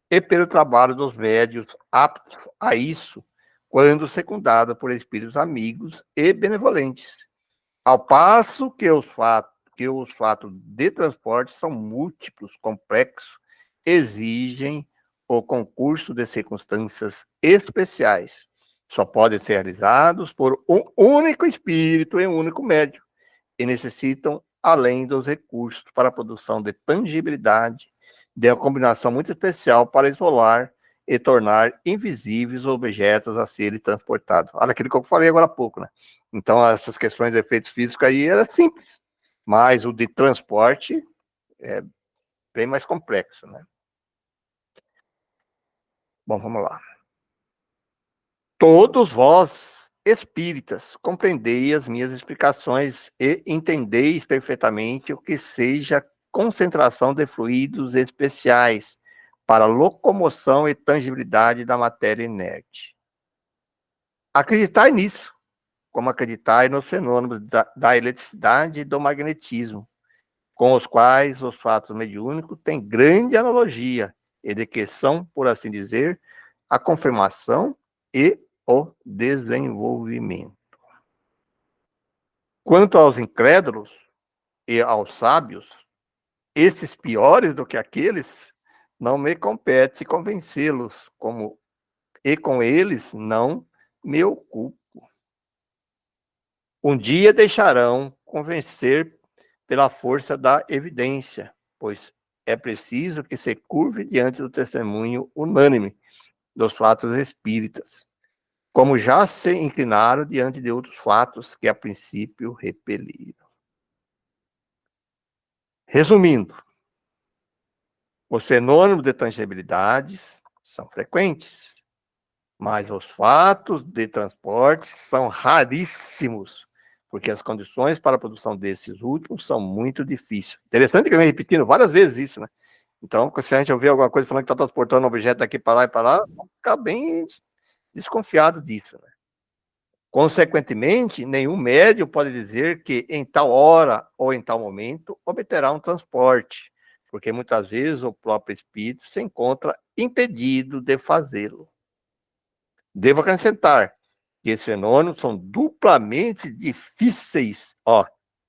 e pelo trabalho dos médios aptos a isso, quando secundado por espíritos amigos e benevolentes. Ao passo que os fatos de transporte são múltiplos, complexos, exigem o concurso de circunstâncias especiais. Só podem ser realizados por um único espírito e um único médium, e necessitam, além dos recursos para a produção de tangibilidade, de uma combinação muito especial para isolar e tornar invisíveis os objetos a serem transportados. Olha aquilo que eu falei agora há pouco, né? Então, essas questões de efeitos físicos aí era simples, mas o de transporte é bem mais complexo, né? Bom, vamos lá. Todos vós, espíritas, compreendei as minhas explicações e entendeis perfeitamente o que seja concentração de fluidos especiais para locomoção e tangibilidade da matéria inerte. Acreditai nisso, como acreditai nos fenômenos da eletricidade e do magnetismo, com os quais os fatos mediúnicos têm grande analogia, e de que são, por assim dizer, a confirmação e o desenvolvimento. Quanto aos incrédulos e aos sábios, esses piores do que aqueles, não me compete convencê-los, e com eles não me ocupo. Um dia deixarão convencer pela força da evidência, pois é preciso que se curve diante do testemunho unânime dos fatos espíritas, como já se inclinaram diante de outros fatos que a princípio repeliram. Resumindo, os fenômenos de tangibilidades são frequentes, mas os fatos de transporte são raríssimos, porque as condições para a produção desses últimos são muito difíceis. Interessante que eu venho repetindo várias vezes isso, né? Então, se a gente ouvir alguma coisa falando que está transportando um objeto daqui para lá e para lá, vamos ficar bem desconfiado disso, né? Consequentemente, nenhum médium pode dizer que em tal hora ou em tal momento obterá um transporte, porque muitas vezes o próprio espírito se encontra impedido de fazê-lo. Devo acrescentar que esses fenômenos são duplamente difíceis,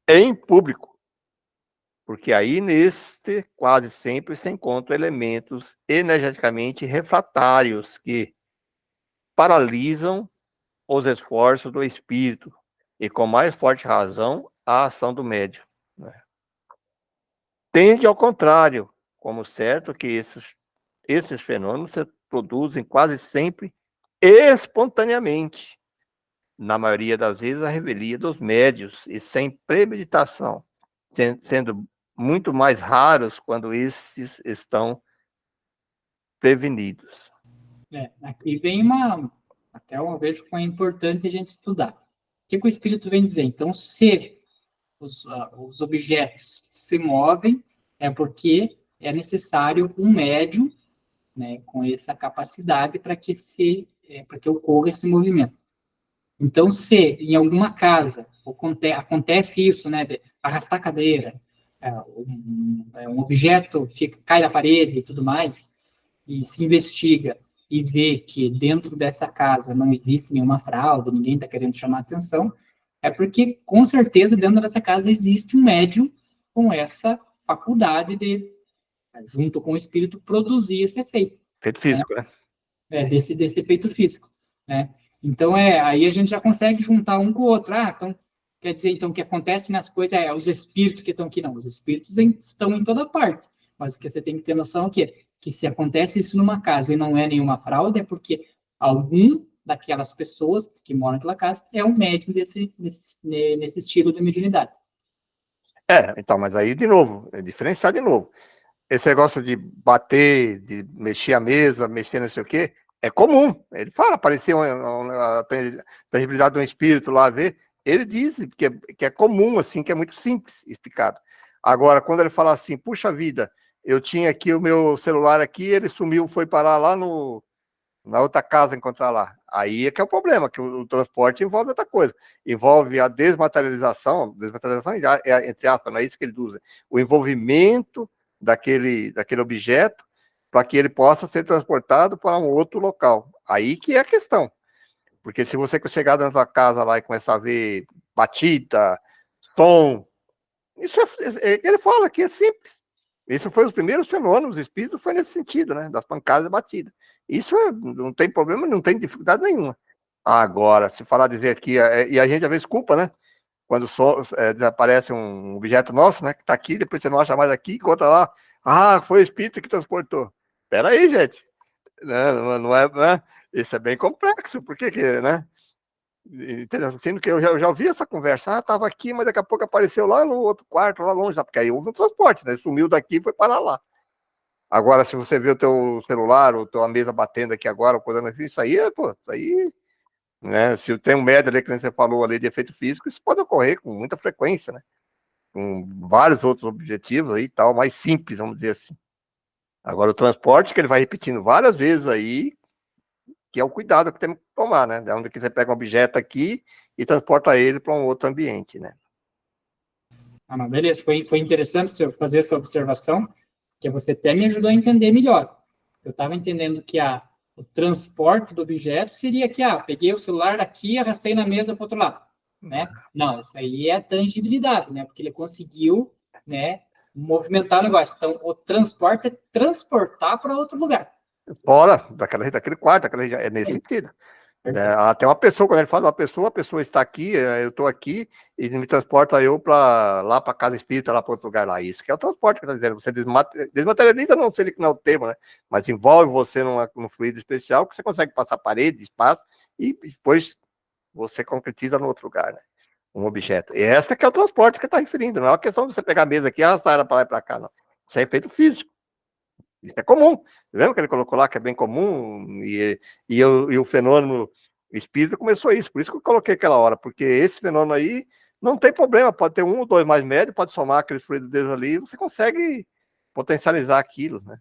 em público, porque aí neste quase sempre se encontram elementos energeticamente refratários que paralisam os esforços do espírito e, com mais forte razão, a ação do médium, né? tende ao contrário, como certo que esses fenômenos se produzem quase sempre espontaneamente, na maioria das vezes a revelia dos médios e sem premeditação, sendo muito mais raros quando esses estão prevenidos. Aqui vem até eu vejo que é importante a gente estudar. O que o Espírito vem dizer? Então, se os objetos se movem, é porque é necessário um médium, né, com essa capacidade para que ocorra esse movimento. Então, se em alguma casa acontece isso, né, de arrastar a cadeira, um objeto cai da parede e tudo mais, e se investiga e vê que dentro dessa casa não existe nenhuma fraude, ninguém está querendo chamar atenção, é porque, com certeza, dentro dessa casa existe um médium com essa faculdade de, junto com o espírito, produzir esse efeito. Efeito físico, né? Desse efeito físico, né? Então, aí a gente já consegue juntar um com o outro. Então, quer dizer, então, o que acontece nas coisas os espíritos que estão aqui. Não, os espíritos estão em toda parte. Mas o que você tem que ter noção é que se acontece isso numa casa e não é nenhuma fraude, é porque algum daquelas pessoas que moram naquela casa é um médium nesse estilo de mediunidade. Então, mas aí, de novo, é diferenciar de novo. Esse negócio de bater, de mexer a mesa, mexer não sei o quê, é comum. Ele fala, parecia a tangibilidade de um espírito lá, ver. Ele diz que é comum, assim, que é muito simples explicado. Agora, quando ele fala assim, puxa vida, eu tinha aqui o meu celular aqui, ele sumiu, foi parar lá na outra casa, encontrar lá. Aí é que é o problema, que o transporte envolve outra coisa. Envolve a desmaterialização entre aspas, não é isso que ele usa, o envolvimento daquele objeto para que ele possa ser transportado para um outro local. Aí que é a questão. Porque se você chegar dentro da casa lá e começar a ver batida, som, isso ele fala que é simples. Isso foi os primeiros fenômenos, o espírito foi nesse sentido, né? Das pancadas e batidas. Isso não tem problema, não tem dificuldade nenhuma. Agora, se falar, dizer aqui, e a gente às vezes culpa, né? Quando desaparece um objeto nosso, né? Que está aqui, depois você não acha mais aqui, conta lá, foi o espírito que transportou. Espera aí, gente. Não é, né? Isso é bem complexo, por que, né? Entendeu? Sendo que eu já ouvi essa conversa, estava aqui, mas daqui a pouco apareceu lá no outro quarto, lá longe, porque aí houve um transporte, né? Sumiu daqui e foi parar lá. Agora, se você vê o teu celular, ou tua mesa batendo aqui agora, coisa assim, isso aí, né? Se tem um médio ali que você falou ali de efeito físico, isso pode ocorrer com muita frequência, né? Com vários outros objetivos aí e tal, mais simples, vamos dizer assim. Agora, o transporte, que ele vai repetindo várias vezes aí, que é o cuidado que temos que tomar, né? De onde que você pega um objeto aqui e transporta ele para um outro ambiente, né? Não, beleza, foi interessante fazer essa observação, que você até me ajudou a entender melhor. Eu estava entendendo que o transporte do objeto seria que, peguei o celular daqui e arrastei na mesa para o outro lado, né? Não, isso aí é a tangibilidade, né? Porque ele conseguiu, né, movimentar o negócio. Então, o transporte é transportar para outro lugar. Fora daquele quarto, daquela região, é nesse sentido. Até uma pessoa, quando ele fala a pessoa está aqui, eu estou aqui, e me transporta eu lá para casa espírita, lá para outro lugar lá. Isso que é o transporte que está dizendo. Você desmaterializa, não sei que não é o termo, né? Mas envolve você num fluido especial que você consegue passar parede, espaço, e depois você concretiza no outro lugar, né? Um objeto. E essa que é o transporte que está referindo, não é uma questão de você pegar a mesa aqui e arrastar ela para lá e para cá, não. Isso é efeito físico. Isso é comum. Lembra que ele colocou lá que é bem comum? E o fenômeno espírita começou isso. Por isso que eu coloquei aquela hora. Porque esse fenômeno aí não tem problema. Pode ter um ou dois mais médios, pode somar aqueles fluidos deles ali, e você consegue potencializar aquilo, né?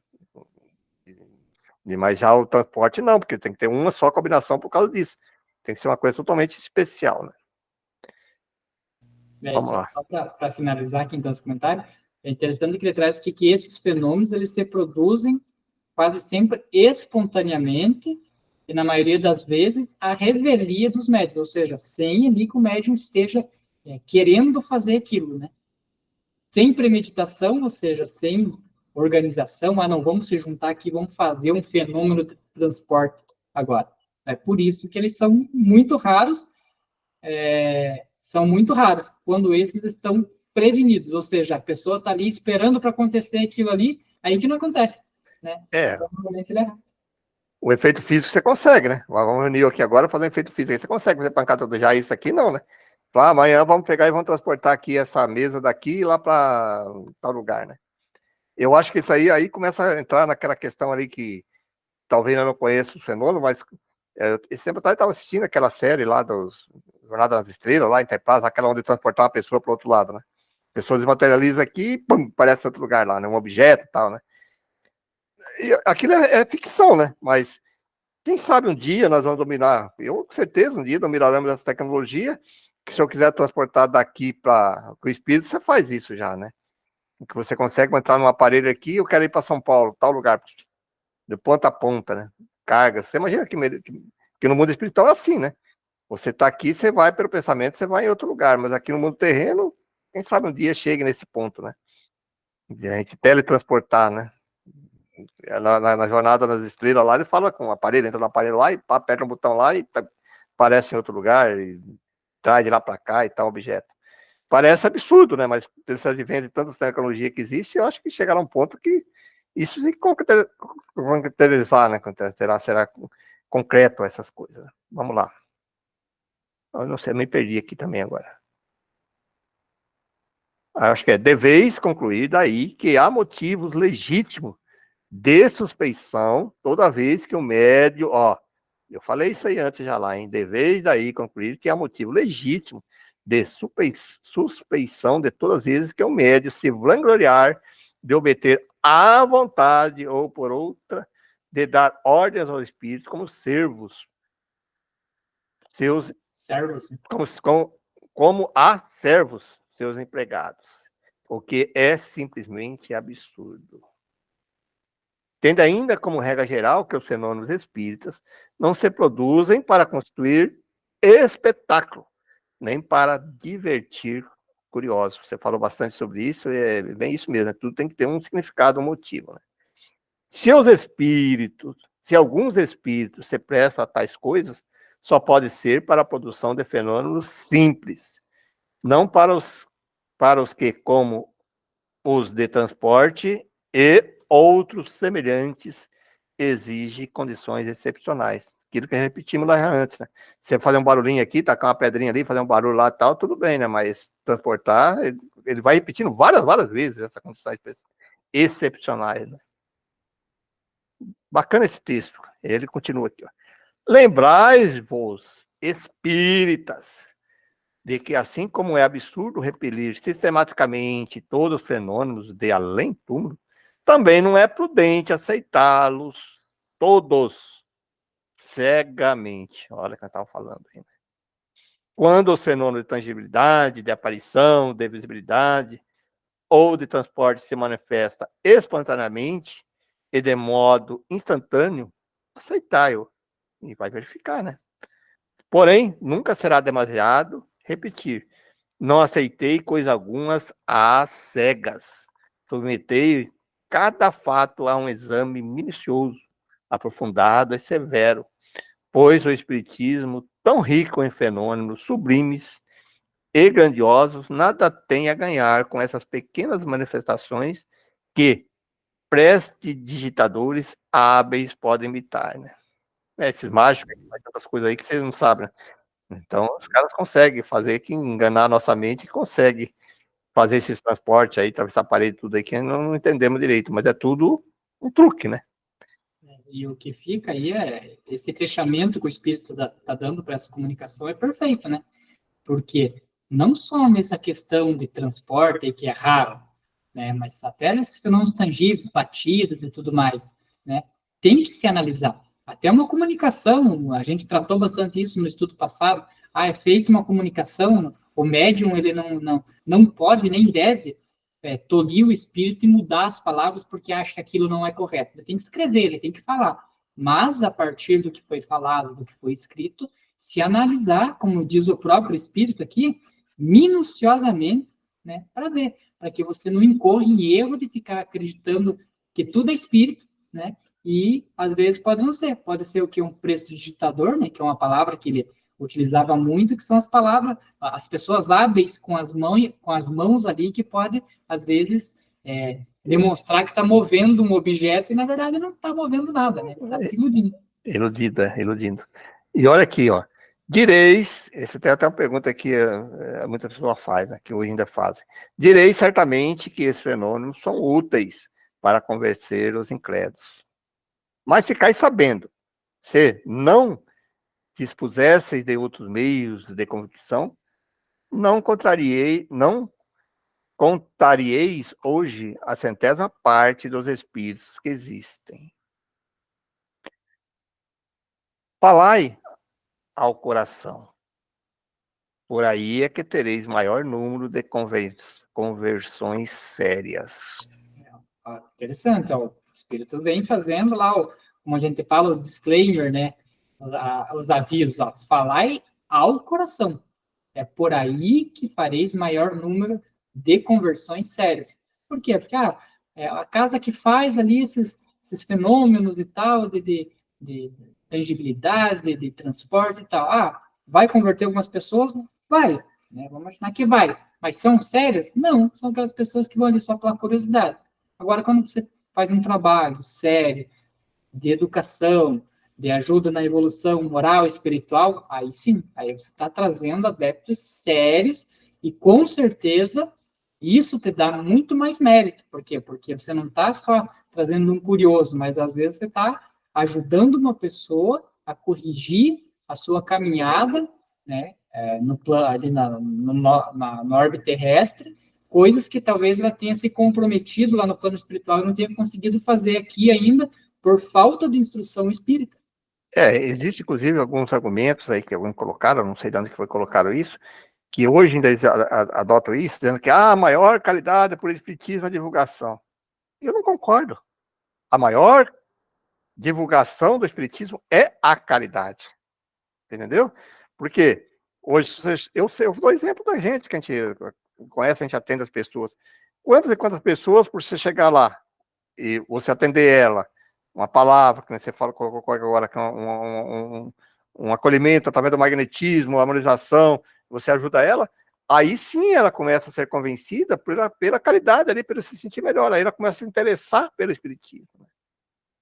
Mas já o transporte não, porque tem que ter uma só combinação por causa disso. Tem que ser uma coisa totalmente especial, né? Vamos lá. Só para finalizar aqui, então, esse comentário, é interessante que ele traz que esses fenômenos eles se produzem quase sempre espontaneamente e, na maioria das vezes, a revelia dos médios, ou seja, sem ali que o médium esteja querendo fazer aquilo, né? Sem premeditação, ou seja, sem organização, não, vamos se juntar aqui, vamos fazer um fenômeno de transporte agora. É por isso que eles são muito raros, quando esses estão prevenidos, ou seja, a pessoa está ali esperando para acontecer aquilo ali, aí que não acontece, né? Então, normalmente ele é... O efeito físico você consegue, né? Vamos reunir aqui agora fazer um efeito físico. Aí você consegue fazer pancada todo já. Isso aqui não, né? Lá, amanhã vamos pegar e vamos transportar aqui essa mesa daqui lá para tal lugar, né? Eu acho que isso aí começa a entrar naquela questão ali que talvez eu não conheça o fenômeno, mas esse tempo atrás eu estava assistindo aquela série lá dos Jornada nas Estrelas, lá em Interplaza, aquela onde transportar uma pessoa para o outro lado, né? A pessoa desmaterializa aqui e pum, aparece em outro lugar lá, né? Um objeto e tal, né? E aquilo é ficção, né? Mas quem sabe um dia nós vamos dominar, eu com certeza um dia dominaremos essa tecnologia, que se eu quiser transportar daqui para o espírito, você faz isso já, né? Que você consegue entrar num aparelho aqui, eu quero ir para São Paulo, tal lugar, de ponta a ponta, né? Carga. Você imagina que no mundo espiritual é assim, né? Você está aqui, você vai pelo pensamento, você vai em outro lugar, mas aqui no mundo terreno, quem sabe um dia chegue nesse ponto, né? De a gente teletransportar, né? Na Jornada nas Estrelas lá, ele fala com o aparelho, entra no aparelho lá e aperta um botão lá e aparece em outro lugar e traz de lá para cá e tal objeto. Parece absurdo, né? Mas pelo advento de tanta tecnologia que existe, eu acho que chegará um ponto que isso se concretizar, né? Será concreto essas coisas. Vamos lá. Eu não sei, eu me perdi aqui também agora. Acho que deveis concluir daí que há motivos legítimos de suspeição toda vez que o médio, eu falei isso aí antes já lá, hein? Deveis daí concluir que há motivo legítimo de suspeição de todas as vezes que o médio se vangloriar de obter à vontade ou por outra de dar ordens ao espírito como servos, seus servos, como a servos, seus empregados, o que é simplesmente absurdo. Tendo ainda como regra geral que os fenômenos espíritas não se produzem para constituir espetáculo, nem para divertir curiosos. Você falou bastante sobre isso, é bem isso mesmo, né? Tudo tem que ter um significado, um motivo, né? Se alguns espíritos se prestam a tais coisas, só pode ser para a produção de fenômenos simples, não para os que, como os de transporte e outros semelhantes, exige condições excepcionais. Aquilo que repetimos lá antes, né? Você fazer um barulhinho aqui, tacar uma pedrinha ali, fazer um barulho lá e tal, tudo bem, né? Mas transportar, ele vai repetindo várias vezes essas condições excepcionais, né? Bacana esse texto. Ele continua aqui, ó. Lembrai-vos, espíritas, de que assim como é absurdo repelir sistematicamente todos os fenômenos de além-túmulo, também não é prudente aceitá-los todos cegamente. Olha o que eu estava falando aí, né? Quando os fenômenos de tangibilidade, de aparição, de visibilidade ou de transporte se manifesta espontaneamente e de modo instantâneo, aceitai-o e vai verificar, né? Porém, nunca será demasiado repetir. Não aceitei coisa algumas às cegas. Submetei cada fato a um exame minucioso, aprofundado e severo, pois o Espiritismo, tão rico em fenômenos sublimes e grandiosos, nada tem a ganhar com essas pequenas manifestações que prestidigitadores hábeis podem imitar, né? Esses mágicos, tantas coisas aí que vocês não sabem, né? Então, os caras conseguem fazer que enganar a nossa mente, consegue fazer esses transportes aí, atravessar a parede, tudo aí, que não entendemos direito, mas é tudo um truque, né? E o que fica aí é esse fechamento que o espírito tá dando para essa comunicação é perfeito, né? Porque não só nessa questão de transporte, que é raro, né? Mas até nesses fenômenos tangíveis, batidas e tudo mais, né? Tem que se analisar. Até uma comunicação, a gente tratou bastante isso no estudo passado. É feita uma comunicação, o médium ele não pode nem deve tolir o espírito e mudar as palavras porque acha que aquilo não é correto. Ele tem que escrever, ele tem que falar. Mas, a partir do que foi falado, do que foi escrito, se analisar, como diz o próprio espírito aqui, minuciosamente, né, para ver, para que você não incorra em erro de ficar acreditando que tudo é espírito, né, e às vezes pode não ser, pode ser o que um prestidigitador, né, que é uma palavra que utilizava muito, que são as palavras, as pessoas hábeis com as mãos ali, que podem, às vezes, demonstrar que está movendo um objeto e, na verdade, não está movendo nada, né? Está se iludindo. Iludindo. E olha aqui, ó. Direis, essa tem até uma pergunta que muita pessoa faz, né, que hoje ainda fazem. Direis certamente que esses fenômenos são úteis para convencer os incrédulos. Mas ficai sabendo, se não dispusesseis de outros meios de convicção, não contarieis hoje a 100ª parte dos espíritos que existem. Falai ao coração. Por aí é que tereis maior número de conversões sérias. Interessante, ó, o Espírito vem fazendo lá, como a gente fala, o disclaimer, né? Os avisos, ó, falai ao coração. É por aí que fareis maior número de conversões sérias. Por quê? Porque a casa que faz ali esses fenômenos e tal, de tangibilidade, de transporte e tal. Vai converter algumas pessoas? Vai. Né? Vamos imaginar que vai. Mas são sérias? Não. São aquelas pessoas que vão ali só pela curiosidade. Agora, quando você faz um trabalho sério, de educação, de ajuda na evolução moral, espiritual, aí sim, aí você está trazendo adeptos sérios e com certeza isso te dá muito mais mérito. Por quê? Porque você não está só trazendo um curioso, mas às vezes você está ajudando uma pessoa a corrigir a sua caminhada, né, no plano, ali na órbita terrestre, coisas que talvez ela tenha se comprometido lá no plano espiritual e não tenha conseguido fazer aqui ainda, por falta de instrução espírita. Existe, inclusive, alguns argumentos aí que alguns colocaram, não sei de onde que foi colocado isso, que hoje ainda eles adotam isso, dizendo que a maior qualidade por espiritismo é a divulgação. Eu não concordo. A maior divulgação do espiritismo é a caridade. Entendeu? Porque hoje, eu dou exemplo da gente, que a gente conhece, a gente atende as pessoas. Quantas e quantas pessoas, por você chegar lá e você atender ela, uma palavra, que você fala, colocou agora, que é um acolhimento através do magnetismo, a harmonização, você ajuda ela, aí sim ela começa a ser convencida pela caridade ali, pelo se sentir melhor, aí ela começa a se interessar pelo espiritismo.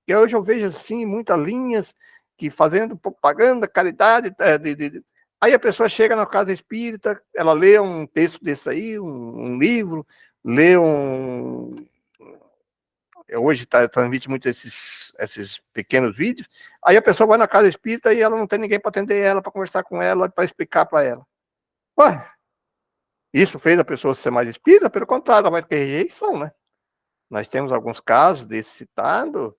E hoje eu vejo assim, muitas linhas que fazendo propaganda, caridade, aí a pessoa chega na casa espírita, ela lê um texto desse aí, um livro, lê hoje transmite muito esses pequenos vídeos, aí a pessoa vai na casa espírita e ela não tem ninguém para atender ela, para conversar com ela, para explicar para ela. Ué, isso fez a pessoa ser mais espírita? Pelo contrário, ela vai ter rejeição, né? Nós temos alguns casos desse citado,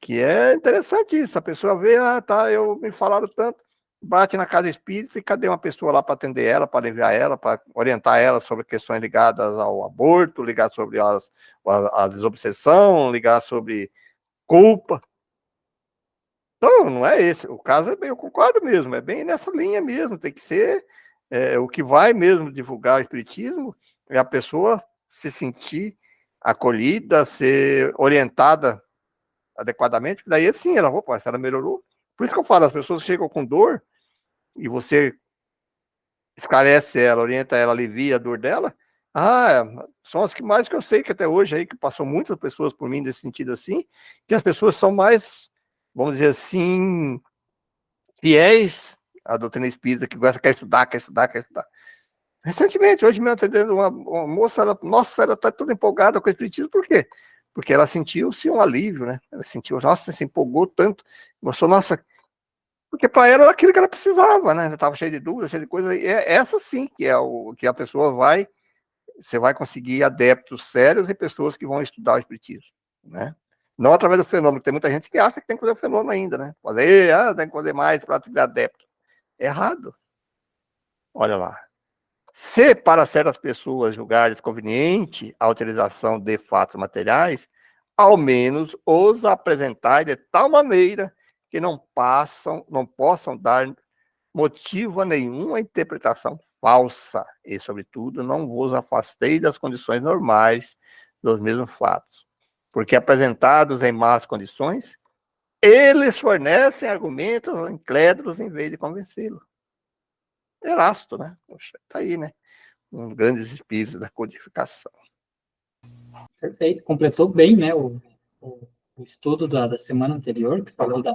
que é interessante isso, a pessoa vê, me falaram tanto, bate na casa espírita e cadê uma pessoa lá para atender ela, para enviar ela, para orientar ela sobre questões ligadas ao aborto, ligar sobre a desobsessão, ligar sobre culpa. Então, não é esse, o caso é bem, eu concordo mesmo, é bem nessa linha mesmo, tem que ser o que vai mesmo divulgar o espiritismo, é a pessoa se sentir acolhida, ser orientada adequadamente, daí sim, se ela melhorou. Por isso que eu falo, as pessoas chegam com dor e você esclarece ela, orienta ela, alivia a dor dela. São as que mais que eu sei que até hoje aí, que passou muitas pessoas por mim nesse sentido assim, que as pessoas são mais, vamos dizer assim, fiéis à doutrina espírita, que quer estudar. Recentemente, hoje mesmo, atendendo uma moça, ela está toda empolgada com o espiritismo, por quê? Porque ela sentiu-se um alívio, né? Ela sentiu, nossa, se empolgou tanto, mostrou, nossa, porque para ela era aquilo que ela precisava, né? Ela estava cheia de dúvidas, cheia de coisa, e é essa sim que é o que a pessoa você vai conseguir adeptos sérios e pessoas que vão estudar o espiritismo, né? Não através do fenômeno, tem muita gente que acha que tem que fazer o fenômeno ainda, né? Tem que fazer mais para ter adepto. Errado. Olha lá. Se para certas pessoas julgares conveniente a utilização de fatos materiais, ao menos os apresentai de tal maneira que não possam dar motivo a nenhuma interpretação falsa e, sobretudo, não vos afastei das condições normais dos mesmos fatos, porque apresentados em más condições, eles fornecem argumentos incrédulos em vez de convencê-los. Erasto, né? Poxa, tá aí, né? Um dos grandes espíritos da codificação. Perfeito, completou bem, né, o estudo da semana anterior, que falou da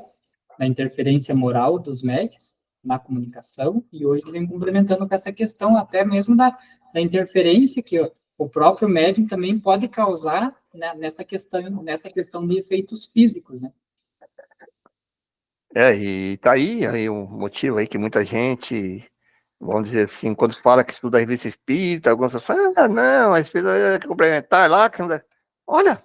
interferência moral dos médios na comunicação, e hoje vem complementando com essa questão até mesmo da interferência que o próprio médium também pode causar, né, nessa questão de efeitos físicos, né? E tá aí um motivo aí que muita gente, vamos dizer assim, quando fala que estuda a revista espírita, algumas pessoas falam, não, a espírita é complementar lá, que não dá. Olha,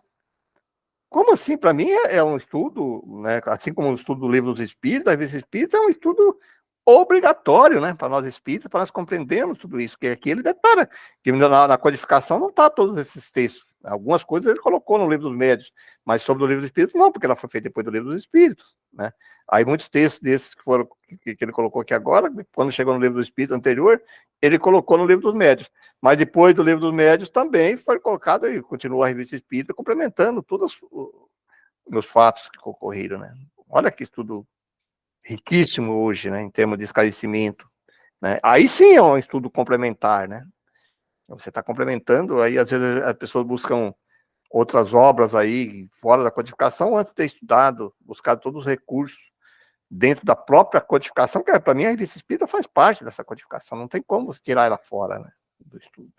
como assim? Para mim é um estudo, né? Assim como o estudo do livro dos espíritos, da revista espírita, é um estudo obrigatório, né? Para nós espíritas, para nós compreendermos tudo isso, que aqui ele detalha, que na codificação não está todos esses textos. Algumas coisas ele colocou no livro dos médios, mas sobre o livro dos espíritos não, porque ela foi feita depois do livro dos espíritos, né? Aí muitos textos desses que ele colocou aqui agora, quando chegou no livro do espírito anterior, ele colocou no livro dos médios. Mas depois do livro dos médios também foi colocado e continua a revista espírita complementando todos os meus fatos que ocorreram, né? Olha que estudo riquíssimo hoje, né, em termos de esclarecimento, né? Aí sim é um estudo complementar, né? Você está complementando, aí às vezes as pessoas buscam outras obras aí fora da codificação antes de ter estudado, buscado todos os recursos dentro da própria codificação, que para mim a revista espírita faz parte dessa codificação, não tem como você tirar ela fora, né, do estudo.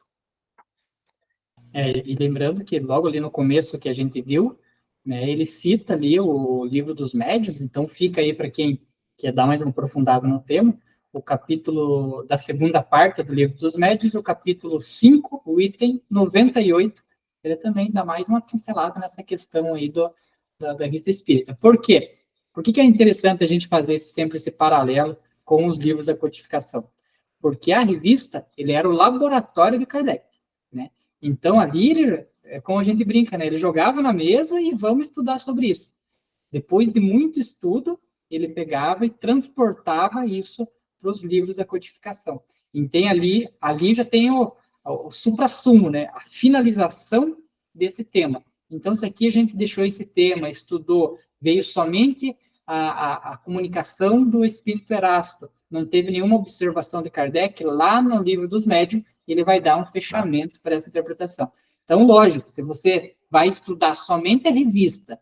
E lembrando que logo ali no começo que a gente viu, né, ele cita ali o livro dos médios, então fica aí para quem quer dar mais um aprofundado no tema, o capítulo da segunda parte do livro dos médios, o capítulo 5, o item 98, ele também dá mais uma pincelada nessa questão aí da revista espírita. Por quê? Por que é interessante a gente fazer sempre esse paralelo com os livros da codificação? Porque a revista, ele era o laboratório de Kardec, né? Então, ali, é como a gente brinca, né? Ele jogava na mesa e vamos estudar sobre isso. Depois de muito estudo, ele pegava e transportava isso para os livros da codificação. Então, ali já tem o supra-sumo, né? A finalização desse tema. Então, se aqui a gente deixou esse tema, estudou, veio somente a comunicação do espírito Erasto, não teve nenhuma observação de Kardec, lá no livro dos médiuns, ele vai dar um fechamento para essa interpretação. Então, lógico, se você vai estudar somente a revista,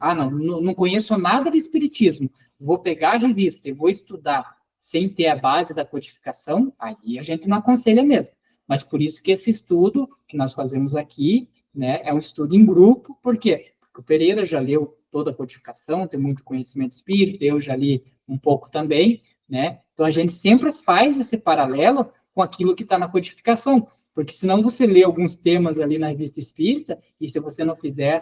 não conheço nada de espiritismo, vou pegar a revista e vou estudar sem ter a base da codificação, aí a gente não aconselha mesmo. Mas por isso que esse estudo que nós fazemos aqui, né, é um estudo em grupo, por quê? Porque o Pereira já leu toda a codificação, tem muito conhecimento espírita, eu já li um pouco também, né? Então a gente sempre faz esse paralelo com aquilo que está na codificação, porque senão você lê alguns temas ali na revista espírita, e se você não fizer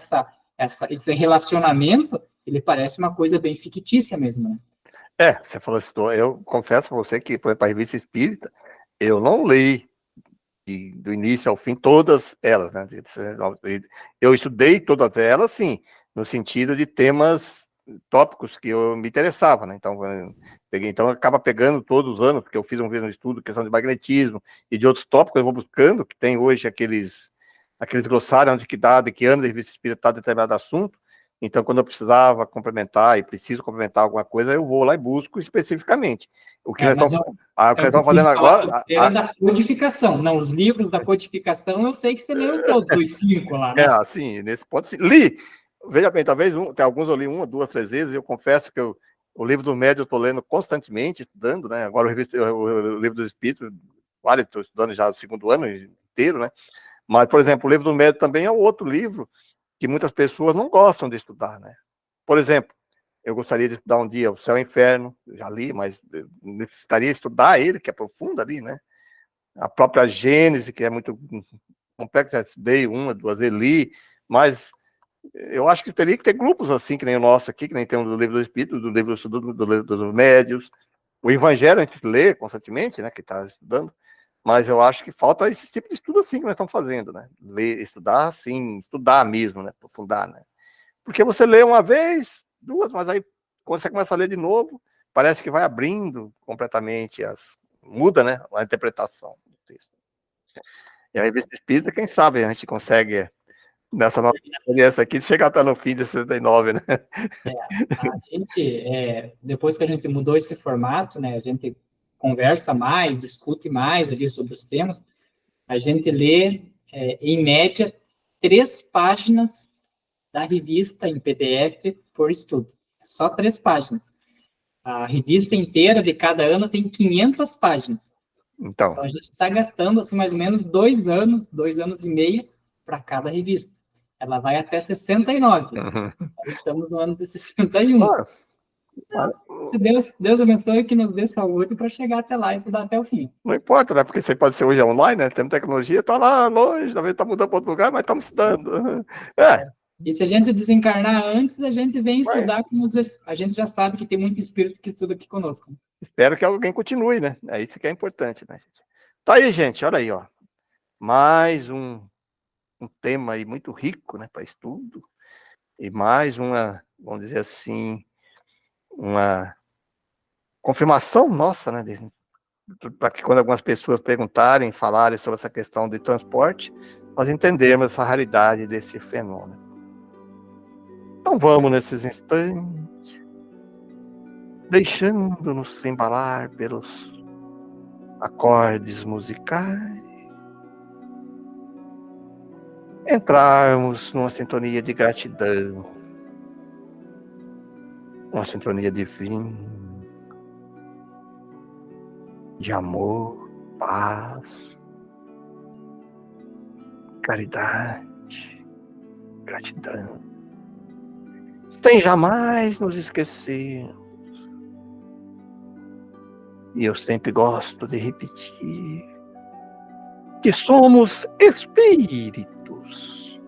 esse relacionamento, ele parece uma coisa bem fictícia mesmo, né? Você falou isso, eu confesso para você que, por exemplo, a revista espírita, eu não li do início ao fim todas elas, né? Eu estudei todas elas, sim, no sentido de temas tópicos que eu me interessava, né? Então acaba pegando todos os anos, porque eu fiz um estudo, questão de magnetismo e de outros tópicos, eu vou buscando, que tem hoje aqueles glossários onde que dá, de que ano a revista espírita está determinado assunto. Então, quando eu precisava complementar e preciso complementar alguma coisa, eu vou lá e busco especificamente. O que nós estamos fazendo agora... Era da codificação. Não, os livros da codificação, eu sei que você leu todos, os 5 lá, né? Sim, nesse ponto, sim. Li. Veja bem, talvez, tem alguns eu li 1, 2, 3 vezes, eu confesso que o livro do médio eu estou lendo constantemente, estudando, né? Agora o livro dos espíritos, vale, estou estudando já o 2º ano inteiro, né? Mas, por exemplo, o livro do médio também é outro livro que muitas pessoas não gostam de estudar, né? Por exemplo, eu gostaria de estudar um dia o Céu e o Inferno, eu já li, mas eu necessitaria estudar ele, que é profundo ali, né? A própria Gênese, que é muito complexa, já estudei 1, 2 vezes, li, mas eu acho que teria que ter grupos assim, que nem o nosso aqui, que nem tem do livro do Espírito, do livro dos Médios, o Evangelho a gente lê constantemente, né, que está estudando, mas eu acho que falta esse tipo de estudo assim que nós estamos fazendo, né? Ler, estudar assim, estudar mesmo, né? Aprofundar, né? Porque você lê uma vez, 2, mas aí quando você começa a ler de novo, parece que vai abrindo completamente muda, né? A interpretação do texto. E a revista espírita, quem sabe a gente consegue, nessa nossa experiência aqui, chegar até no fim de 69, né? A gente, depois que a gente mudou esse formato, né, a gente conversa mais, discute mais ali sobre os temas, a gente lê, em média, 3 páginas da revista em PDF por estudo. Só 3 páginas. A revista inteira de cada ano tem 500 páginas. Então, Então, a gente está gastando, assim, mais ou menos 2 anos, 2 anos e meio para cada revista. Ela vai até 69. uhum. Nós estamos no ano de 61. Ah, Se Deus abençoe que nos dê saúde para chegar até lá e estudar até o fim. não importa, né? Porque isso aí pode ser hoje online, né? Temos tecnologia, tá lá longe, talvez tá mudando para outro lugar, mas estamos estudando. É, E se a gente desencarnar antes, a gente vem mas estudar com os... A gente já sabe que tem muito espírito que estuda aqui conosco. espero que alguém continue, né? É isso que é importante, né, gente? Tá aí, gente, olha aí, ó. Mais um tema aí muito rico, né, para estudo. E mais uma, vamos dizer assim, uma confirmação nossa, né, para que quando algumas pessoas perguntarem, falarem sobre essa questão de transporte, nós entendermos essa raridade desse fenômeno. Então vamos nesses instantes, deixando-nos embalar pelos acordes musicais, entrarmos numa sintonia de gratidão, uma sintonia divina, de amor, paz, caridade, gratidão, sem jamais nos esquecer. E eu sempre gosto de repetir que somos espíritos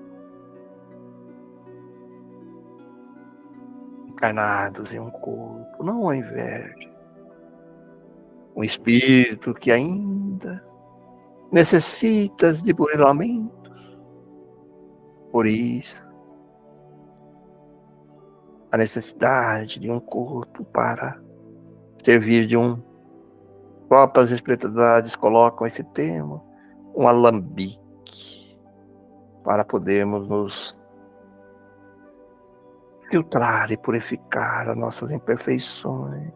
encarnados em um corpo, não ao invés. Um espírito que ainda necessita de burilamentos. Por isso, a necessidade de um corpo para servir de um. Próprias espiritualidades colocam esse tema, um alambique, para podermos nos filtrar e purificar as nossas imperfeições.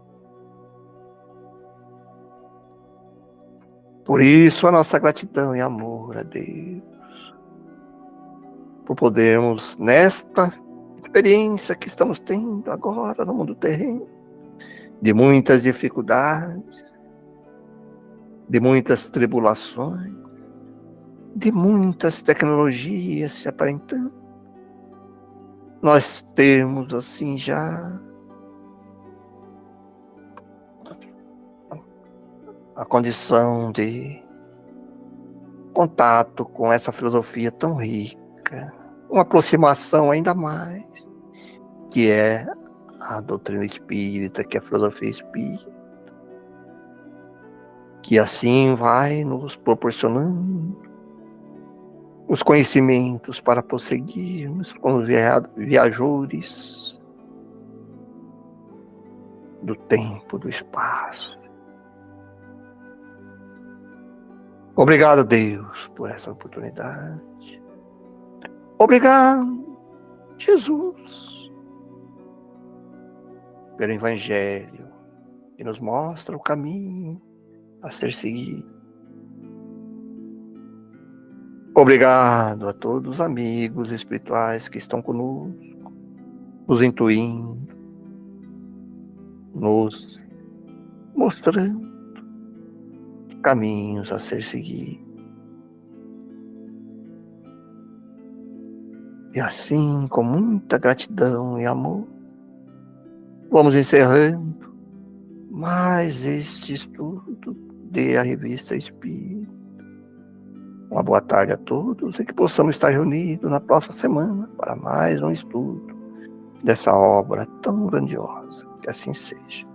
Por isso, a nossa gratidão e amor a Deus, por podermos, nesta experiência que estamos tendo agora no mundo terreno, de muitas dificuldades, de muitas tribulações, de muitas tecnologias se aparentando, nós temos assim já a condição de contato com essa filosofia tão rica, uma aproximação ainda mais, que é a doutrina espírita, que é a filosofia espírita, que assim vai nos proporcionando os conhecimentos para prosseguirmos como viajores do tempo, do espaço. Obrigado, Deus, por essa oportunidade. Obrigado, Jesus, pelo Evangelho, que nos mostra o caminho a ser seguido. Obrigado a todos os amigos espirituais que estão conosco, nos intuindo, nos mostrando caminhos a ser seguidos. E assim, com muita gratidão e amor, vamos encerrando mais este estudo de A Revista Espírita. Uma boa tarde a todos e que possamos estar reunidos na próxima semana para mais um estudo dessa obra tão grandiosa. Que assim seja.